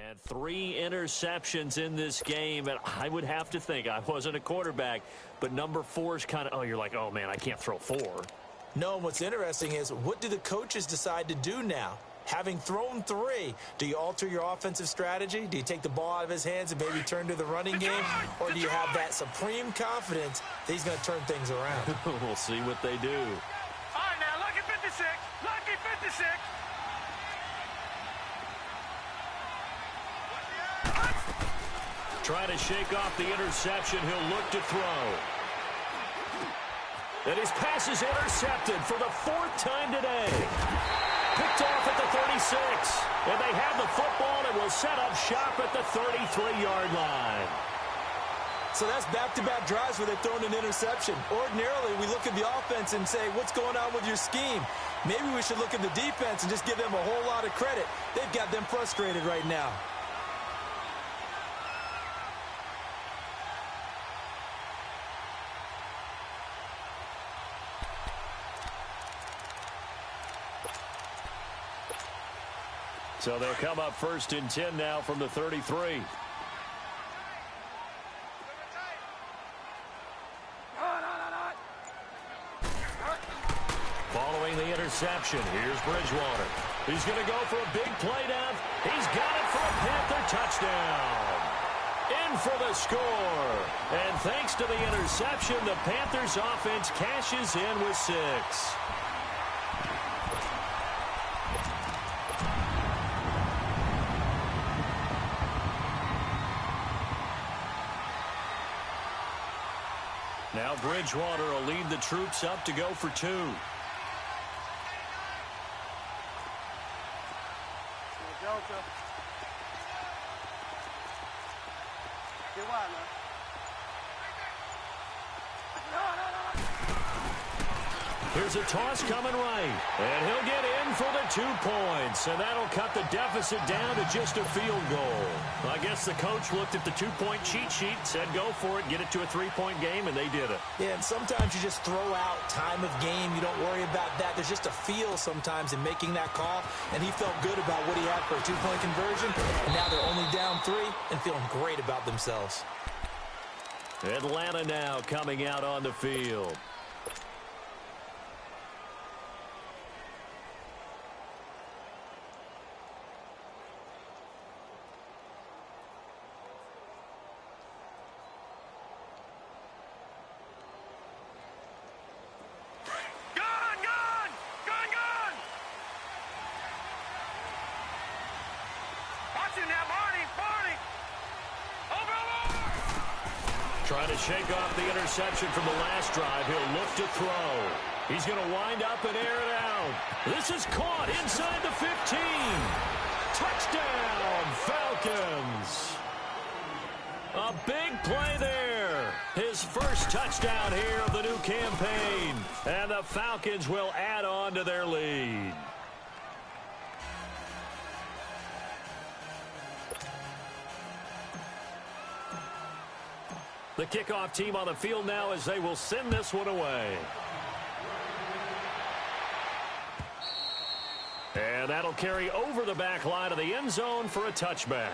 And 3 interceptions in this game, and I would have to think, I wasn't a quarterback, but number 4 is kind of, you're like, oh, man, I can't throw 4. No, what's interesting is, what do the coaches decide to do now? Having thrown 3, do you alter your offensive strategy? Do you take the ball out of his hands and maybe turn to the running game? Or do you have that supreme confidence that he's going to turn things around? We'll see what they do. All right, now, lucky 56. Lucky 56. Trying to shake off the interception. He'll look to throw. And his pass is intercepted for the 4th time today. Picked off at the 36. And they have the football and will set up shop at the 33-yard line. So that's back-to-back drives where they've thrown an interception. Ordinarily, we look at the offense and say, what's going on with your scheme? Maybe we should look at the defense and just give them a whole lot of credit. They've got them frustrated right now. So they'll come up 1st and 10 now from the 33. Following the interception, here's Bridgewater. He's going to go for a big play down. He's got it for a Panther touchdown. In for the score. And thanks to the interception, the Panthers offense cashes in with 6. Now Bridgewater will lead the troops up to go for 2. Delta. Get wide, man. Here's a toss coming right. And he'll get in for the 2 points. And that'll cut the deficit down to just a field goal. I guess the coach looked at the 2-point cheat sheet, said go for it, get it to a 3-point game, and they did it. Yeah, and sometimes you just throw out time of game. You don't worry about that. There's just a feel sometimes in making that call, and he felt good about what he had for a 2-point conversion. And now they're only down 3 and feeling great about themselves. Atlanta now coming out on the field. Trying to shake off the interception from the last drive. He'll look to throw. He's going to wind up and air it out. This is caught inside the 15. Touchdown, Falcons. A big play there. His first touchdown here of the new campaign. And the Falcons will add on to their lead. The kickoff team on the field now as they will send this one away. And that'll carry over the back line of the end zone for a touchback.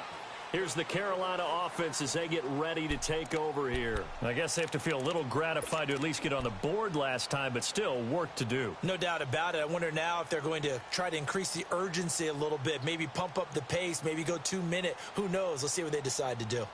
Here's the Carolina offense as they get ready to take over here. I guess they have to feel a little gratified to at least get on the board last time, but still work to do. No doubt about it. I wonder now if they're going to try to increase the urgency a little bit, maybe pump up the pace, maybe go 2-minute. Who knows? Let's see what they decide to do.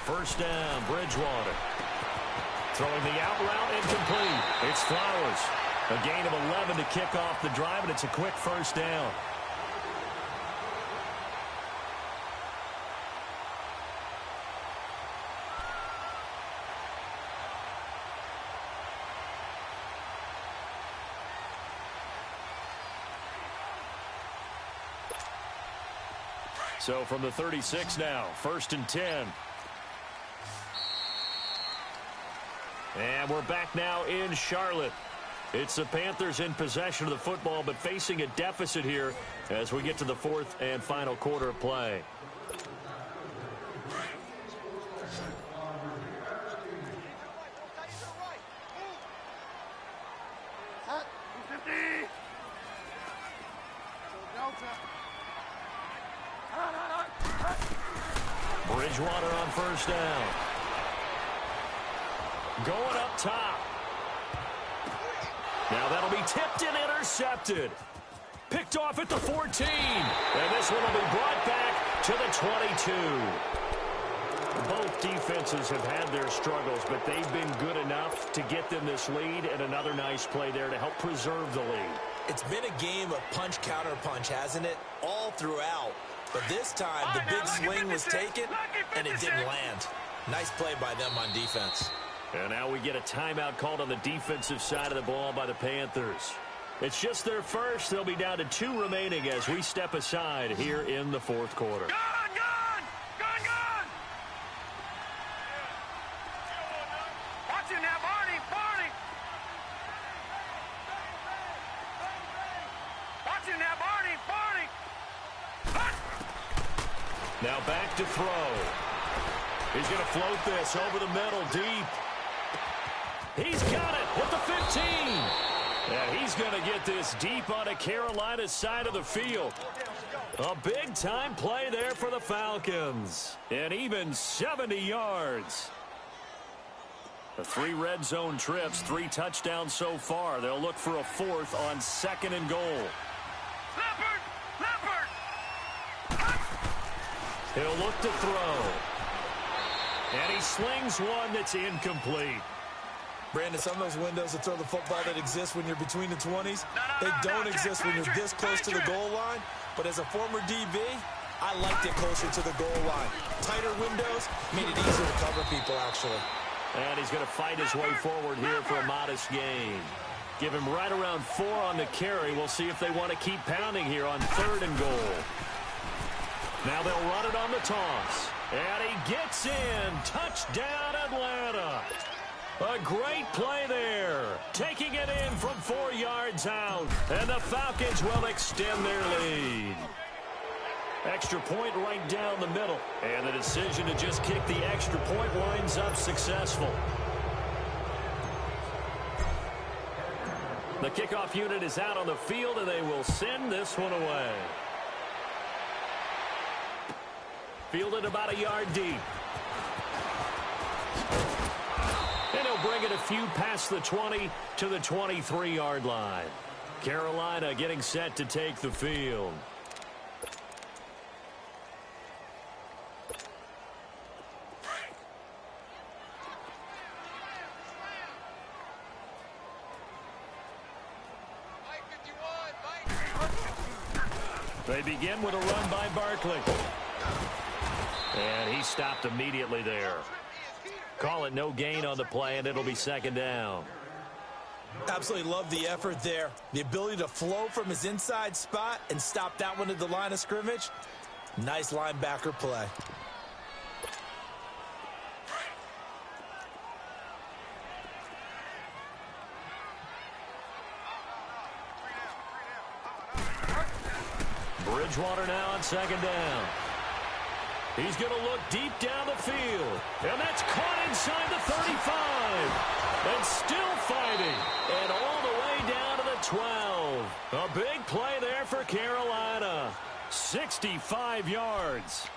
First down, Bridgewater. Throwing the out route incomplete. It's Flowers. A gain of 11 to kick off the drive, and it's a quick first down. So from the 36 now, 1st and 10. And we're back now in Charlotte. It's the Panthers in possession of the football, but facing a deficit here as we get to the 4th and final quarter of play. Bridgewater on first down. Going up top. Now that'll be tipped and intercepted. Picked off at the 14. And this one will be brought back to the 22. Both defenses have had their struggles, but they've been good enough to get them this lead, and another nice play there to help preserve the lead. It's been a game of punch-counter-punch, hasn't it? All throughout. But this time, the big swing was taken, and it didn't land. Nice play by them on defense. And now we get a timeout called on the defensive side of the ball by the Panthers. It's just their first. They'll be down to 2 remaining as we step aside here in the fourth quarter. Gone, gone! Gone, gone! Watch him now, Barney! Barney! Watch him now, Barney! Barney! Now back to throw. He's going to float this over the middle, deep. He's got it with the 15. And he's going to get this deep onto Carolina's side of the field. A big-time play there for the Falcons. And even 70 yards. The 3 red zone trips, 3 touchdowns so far. They'll look for a 4th on 2nd and goal. Leopard! Leopard! He'll look to throw. And he slings one that's incomplete. Brandon, some of those windows to throw the football that exist when you're between the 20s, they don't exist when you're this close to the goal line. But as a former DB, I liked it closer to the goal line. Tighter windows made it easier to cover people, actually. And he's going to fight his way forward here for a modest gain. Give him right around 4 on the carry. We'll see if they want to keep pounding here on 3rd and goal. Now they'll run it on the toss. And he gets in. Touchdown, Atlanta. A great play there. Taking it in from 4 yards out. And the Falcons will extend their lead. Extra point right down the middle. And the decision to just kick the extra point winds up successful. The kickoff unit is out on the field, and they will send this one away. Fielded about a yard deep. And he'll bring it a few past the 20 to the 23-yard line. Carolina getting set to take the field. They begin with a run by Barkley. And he stopped immediately there. Call it no gain on the play, and it'll be 2nd down. Absolutely love the effort there. The ability to flow from his inside spot and stop that one at the line of scrimmage. Nice linebacker play. Bridgewater now on 2nd down. He's going to look deep down the field. And that's caught inside the 35. And still fighting. And all the way down to the 12. A big play there for Carolina. 65 yards.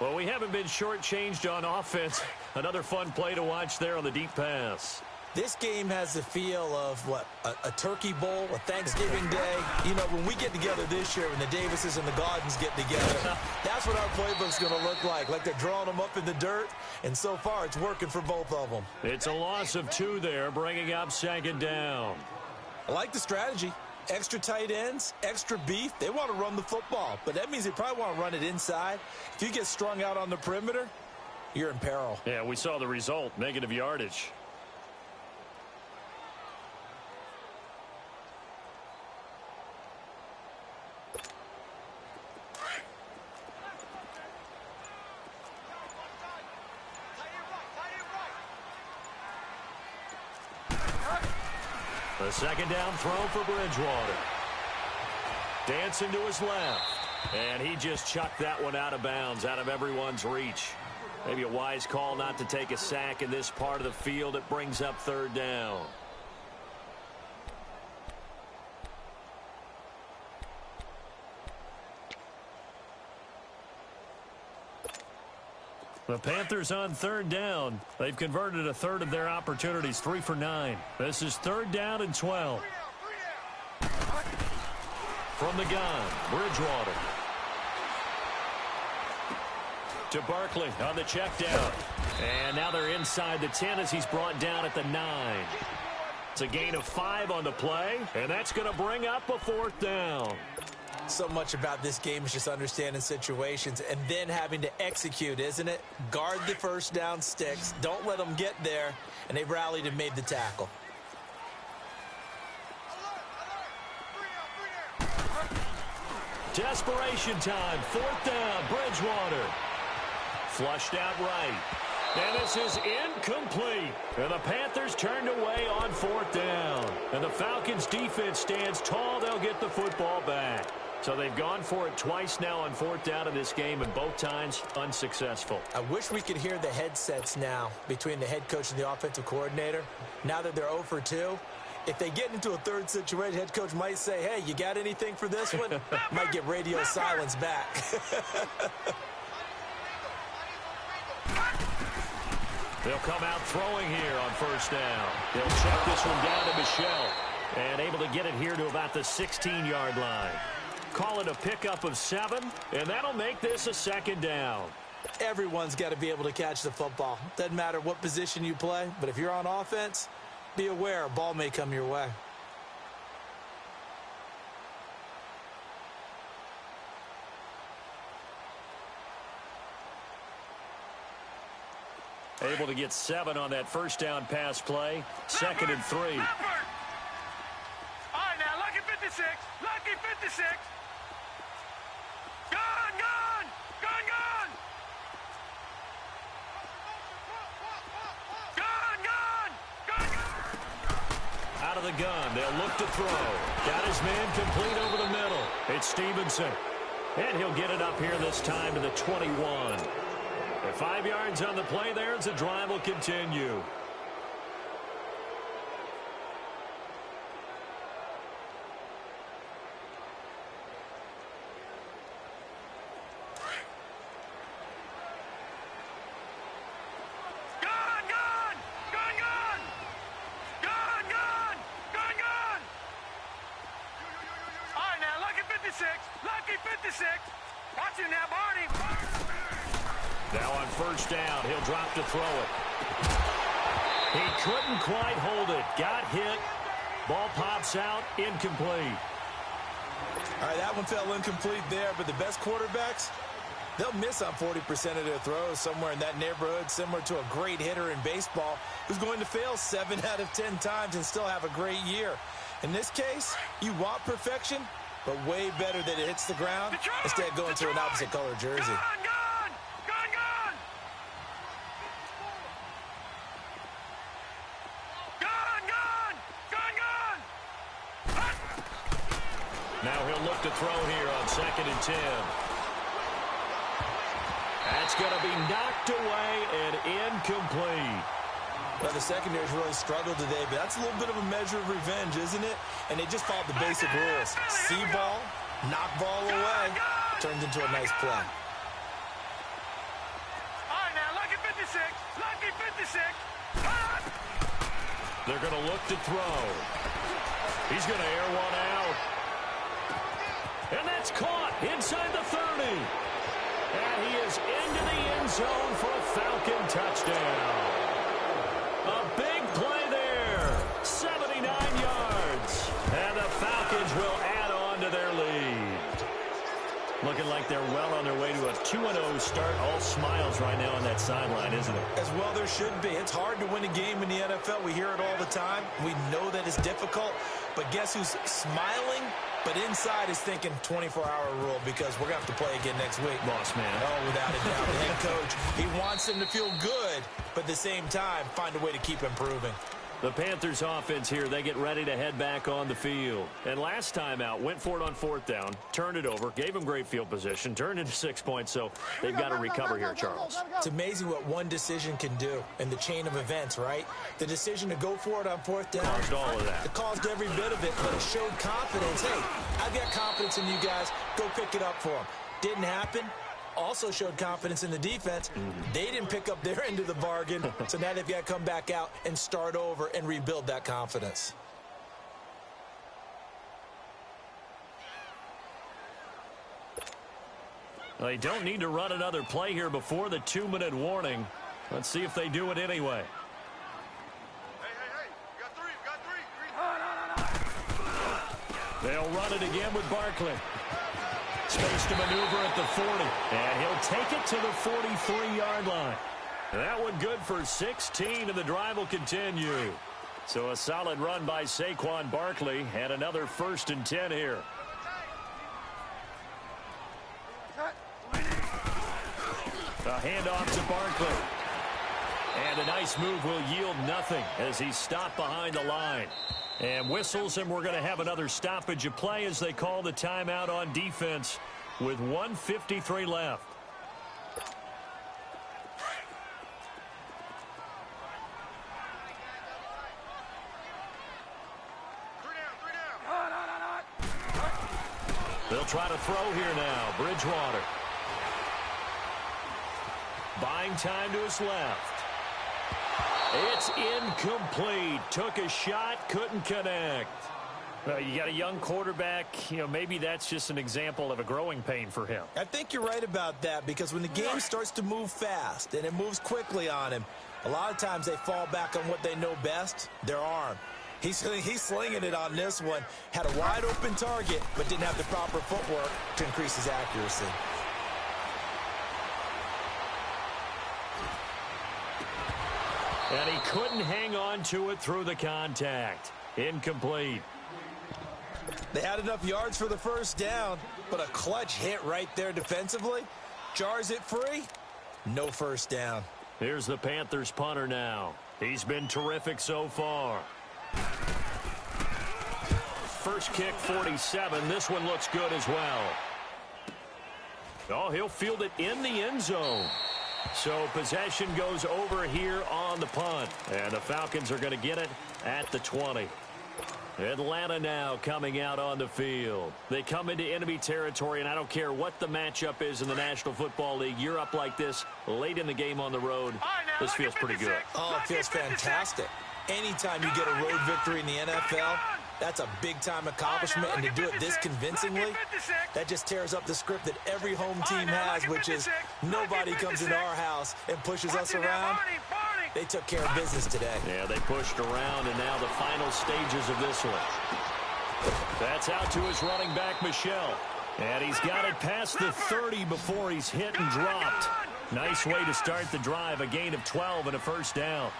Well, we haven't been shortchanged on offense. Another fun play to watch there on the deep pass. This game has the feel of, what, a turkey bowl, a Thanksgiving day. You know, when we get together this year, when the Davises and the Gardens get together, that's what our playbook's going to look like they're drawing them up in the dirt, and so far it's working for both of them. It's a loss of 2 there, bringing up 2nd down. I like the strategy. Extra tight ends, extra beef. They want to run the football, but that means they probably want to run it inside. If you get strung out on the perimeter, you're in peril. Yeah, we saw the result, negative yardage. The 2nd down throw for Bridgewater. Dancing to his left. And he just chucked that one out of bounds, out of everyone's reach. Maybe a wise call not to take a sack in this part of the field. It brings up 3rd down. The Panthers on third down. They've converted a third of their opportunities, 3 for 9. This is 3rd down and 12. From the gun, Bridgewater. To Barkley on the check down. And now they're inside the 10 as he's brought down at the 9. It's a gain of 5 on the play, and that's going to bring up a 4th down. So much about this game is just understanding situations and then having to execute, isn't it? Guard the first down sticks. Don't let them get there. And they rallied and made the tackle. Desperation time. 4th down. Bridgewater. Flushed out right. And this is incomplete. And the Panthers turned away on 4th down. And the Falcons' defense stands tall. They'll get the football back. So they've gone for it twice now on 4th down in this game, and both times unsuccessful. I wish we could hear the headsets now between the head coach and the offensive coordinator. Now that they're 0 for 2, if they get into a third situation, head coach might say, hey, you got anything for this one? Might get radio silence back. They'll come out throwing here on 1st down. They'll check this one down to Michel. And able to get it here to about the 16-yard line. Call it a pickup of 7, and that'll make this a 2nd down. Everyone's got to be able to catch the football. Doesn't matter what position you play, but if you're on offense, be aware a ball may come your way. Able to get 7 on that 1st down pass play. 2nd and 3. All right, now, lucky 56. Lucky 56. Gun! Out of the gun. They'll look to throw. Got his man complete over the middle. It's Stevenson. And he'll get it up here this time to the 21. 5 yards on the play there as the drive will continue. Lucky 56. Watch him now, Barney. Now on 1st down, he'll drop to throw it. He couldn't quite hold it. Got hit. Ball pops out. Incomplete. All right, that one fell incomplete there, but the best quarterbacks, they'll miss on 40% of their throws, somewhere in that neighborhood, similar to a great hitter in baseball who's going to fail 7 out of 10 times and still have a great year. In this case, you want perfection, but way better that it hits the ground instead of going to an opposite color jersey. Gun! Now he'll look to throw here on 2nd and 10. That's going to be knocked away and incomplete. Well, the secondary's really struggled today, but that's a little bit of a measure of revenge, isn't it? And they just followed the basic rules. See ball, knock ball away, turns into a nice play. All right, now, lucky 56. Lucky 56. They're going to look to throw. He's going to air one out. And that's caught inside the 30. And he is into the end zone for a Falcon touchdown. A big play there. 79 yards. And the Falcons will add on to their lead. Looking like they're well on their way to a 2-0 start. All smiles right now on that sideline, isn't it? As well there should be. It's hard to win a game in the NFL. We hear it all the time. We know that it's difficult. But guess who's smiling? But inside is thinking 24-hour rule because we're going to have to play again next week. Boss man. Oh, without a doubt. The head coach, he wants them to feel good, but at the same time, find a way to keep improving. The Panthers offense here, they get ready to head back on the field. And last time out, went for it on 4th down, turned it over, gave them great field position, turned into 6 points, so they've got to recover here, Charles. It's amazing what one decision can do in the chain of events, right? The decision to go for it on 4th down. Caused all of that. It caused every bit of it, but it showed confidence. Hey, I've got confidence in you guys. Go pick it up for them. Didn't happen. also showed confidence in the defense. They didn't pick up their end of the bargain, so now they've got to come back out and start over and rebuild that confidence. They don't need to run another play here before the 2-minute warning. Let's see if they do it anyway. Hey, we got three. They'll run it again with Barkley. Space to maneuver at the 40. And he'll take it to the 43-yard line. That one good for 16, and the drive will continue. So a solid run by Saquon Barkley, and another 1st and 10 here. A handoff to Barkley. And a nice move will yield nothing as he's stopped behind the line. And whistles, and we're going to have another stoppage of play as they call the timeout on defense with 1:53 left. They'll try to throw here now. Bridgewater. Buying time to his left. It's incomplete. Took a shot, couldn't connect. Well, you got a young quarterback. Maybe that's just an example of a growing pain for him. I think you're right about that, because when the game starts to move fast and it moves quickly on him, a lot of times they fall back on what they know best, their arm. He's slinging it on this one. Had a wide open target, but didn't have the proper footwork to increase his accuracy. And he couldn't hang on to it through the contact. Incomplete. They had enough yards for the 1st down, but a clutch hit right there defensively jars it free. No 1st down. Here's the Panthers punter now. He's been terrific so far. First kick, 47. This one looks good as well. Oh, he'll field it in the end zone. So possession goes over here on the punt. And the Falcons are going to get it at the 20. Atlanta now coming out on the field. They come into enemy territory, and I don't care what the matchup is in the National Football League. You're up like this late in the game on the road. This feels pretty good. Oh, it feels fantastic. Anytime you get a road victory in the NFL, that's a big-time accomplishment, and to do it this convincingly, that just tears up the script that every home team has, which is nobody comes into our house and pushes us around. They took care of business today. Yeah, they pushed around, and now the final stages of this one. That's out to his running back, Michel. And he's got it past the 30 before he's hit and dropped. Nice way to start the drive, a gain of 12 and a 1st down.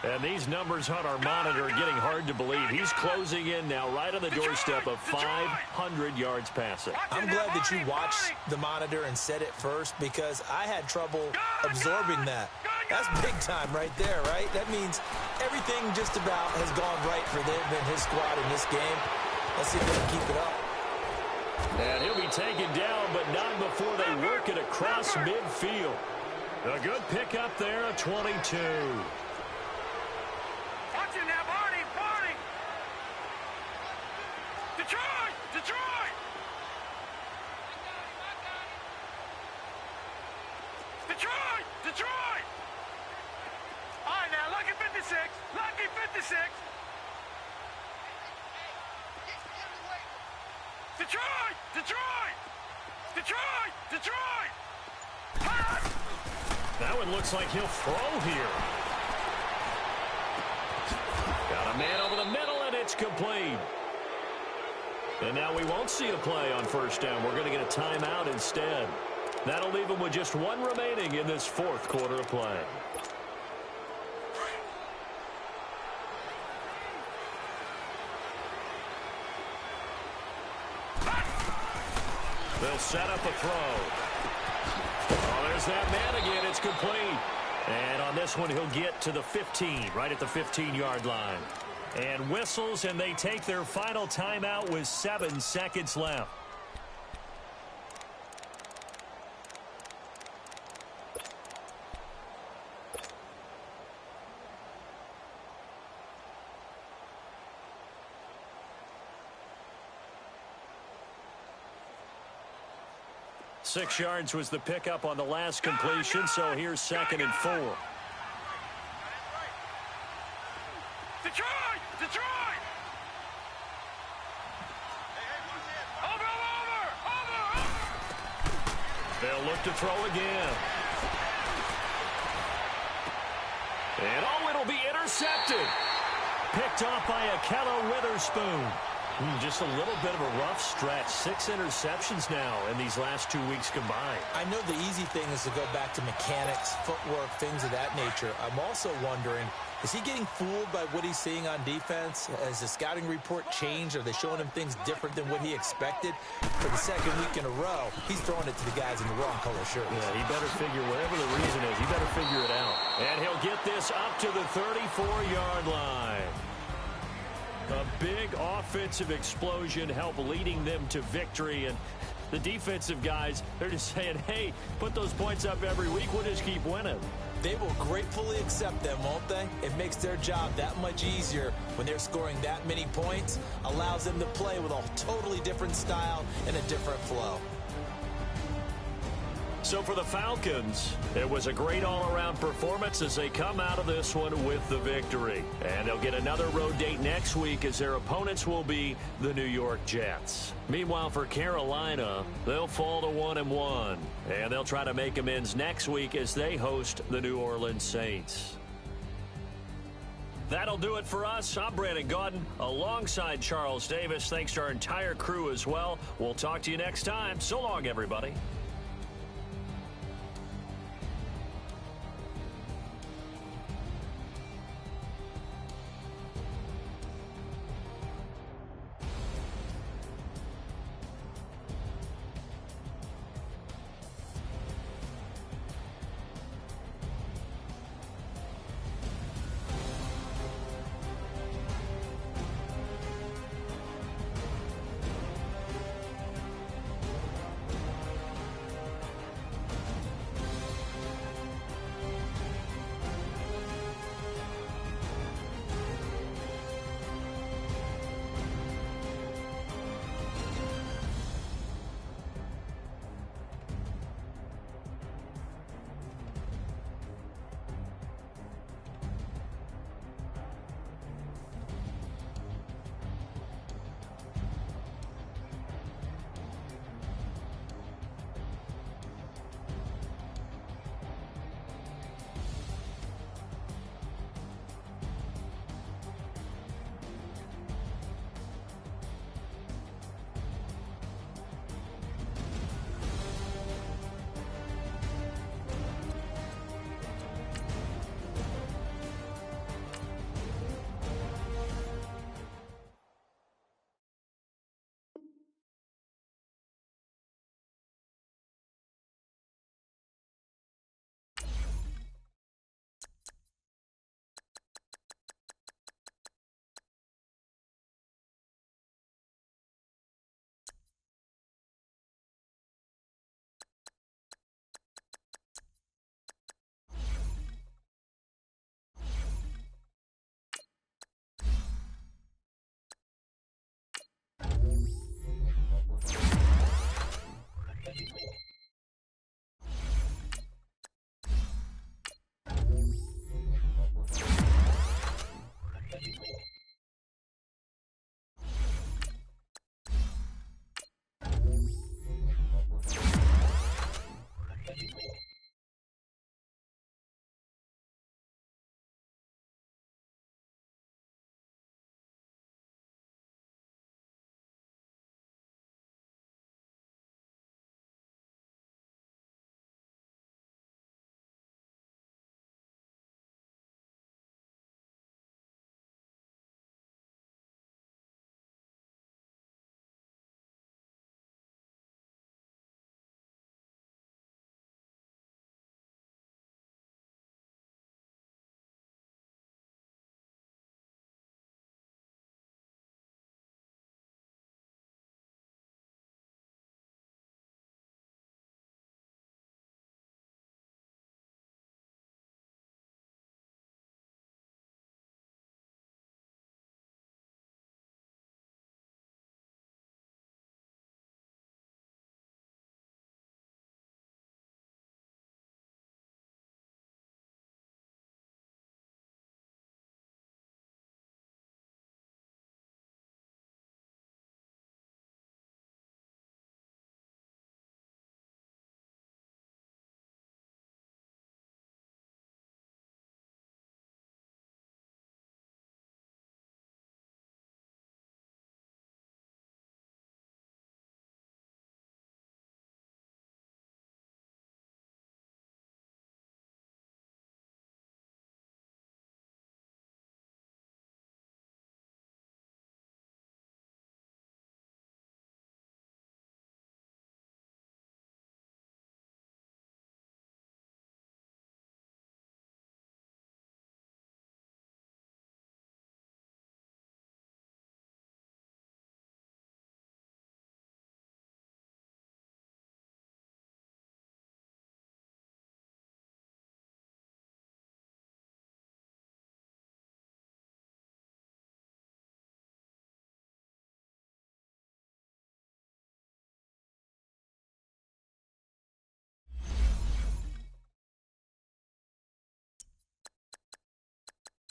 And these numbers on our monitor are getting hard to believe. He's closing in now right on the doorstep of 500 yards passing. I'm glad that you watched the monitor and said it first, because I had trouble absorbing that. That's big time right there, right? That means everything just about has gone right for them and his squad in this game. Let's see if they can keep it up. And he'll be taken down, but not before they work it across midfield. A good pickup there, a 22. Watch him now, Barney. Detroit! All right, now, lucky 56. Detroit! That one looks like he'll throw here. Got a man over the middle, and it's complete. And now we won't see a play on 1st down. We're going to get a timeout instead. That'll leave him with just one remaining in this 4th quarter of play. They'll set up a throw. Oh, there's that man again. It's complete. And on this one, he'll get to the 15, right at the 15-yard line. And whistles, and they take their final timeout with 7 seconds left. 6 yards was the pickup on the last completion, so here's 2nd and 4. Detroit! Detroit! Over! They'll look to throw again. And it'll be intercepted. Picked off by Akella Witherspoon. Just a little bit of a rough stretch. 6 interceptions now in these last 2 weeks combined. I know the easy thing is to go back to mechanics, footwork, things of that nature. I'm also wondering, is he getting fooled by what he's seeing on defense? Has the scouting report changed? Are they showing him things different than what he expected? For the 2nd week in a row, he's throwing it to the guys in the wrong color shirts. Yeah, he better figure, whatever the reason is, he better figure it out. And he'll get this up to the 34-yard line. A big offensive explosion helped leading them to victory. And the defensive guys, they're just saying, hey, put those points up every week. We'll just keep winning. They will gratefully accept them, won't they? It makes their job that much easier when they're scoring that many points. Allows them to play with a totally different style and a different flow. So for the Falcons, it was a great all-around performance as they come out of this one with the victory. And they'll get another road date next week as their opponents will be the New York Jets. Meanwhile, for Carolina, they'll fall to 1-1. And they'll try to make amends next week as they host the New Orleans Saints. That'll do it for us. I'm Brandon Gaudin alongside Charles Davis. Thanks to our entire crew as well. We'll talk to you next time. So long, everybody.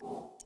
you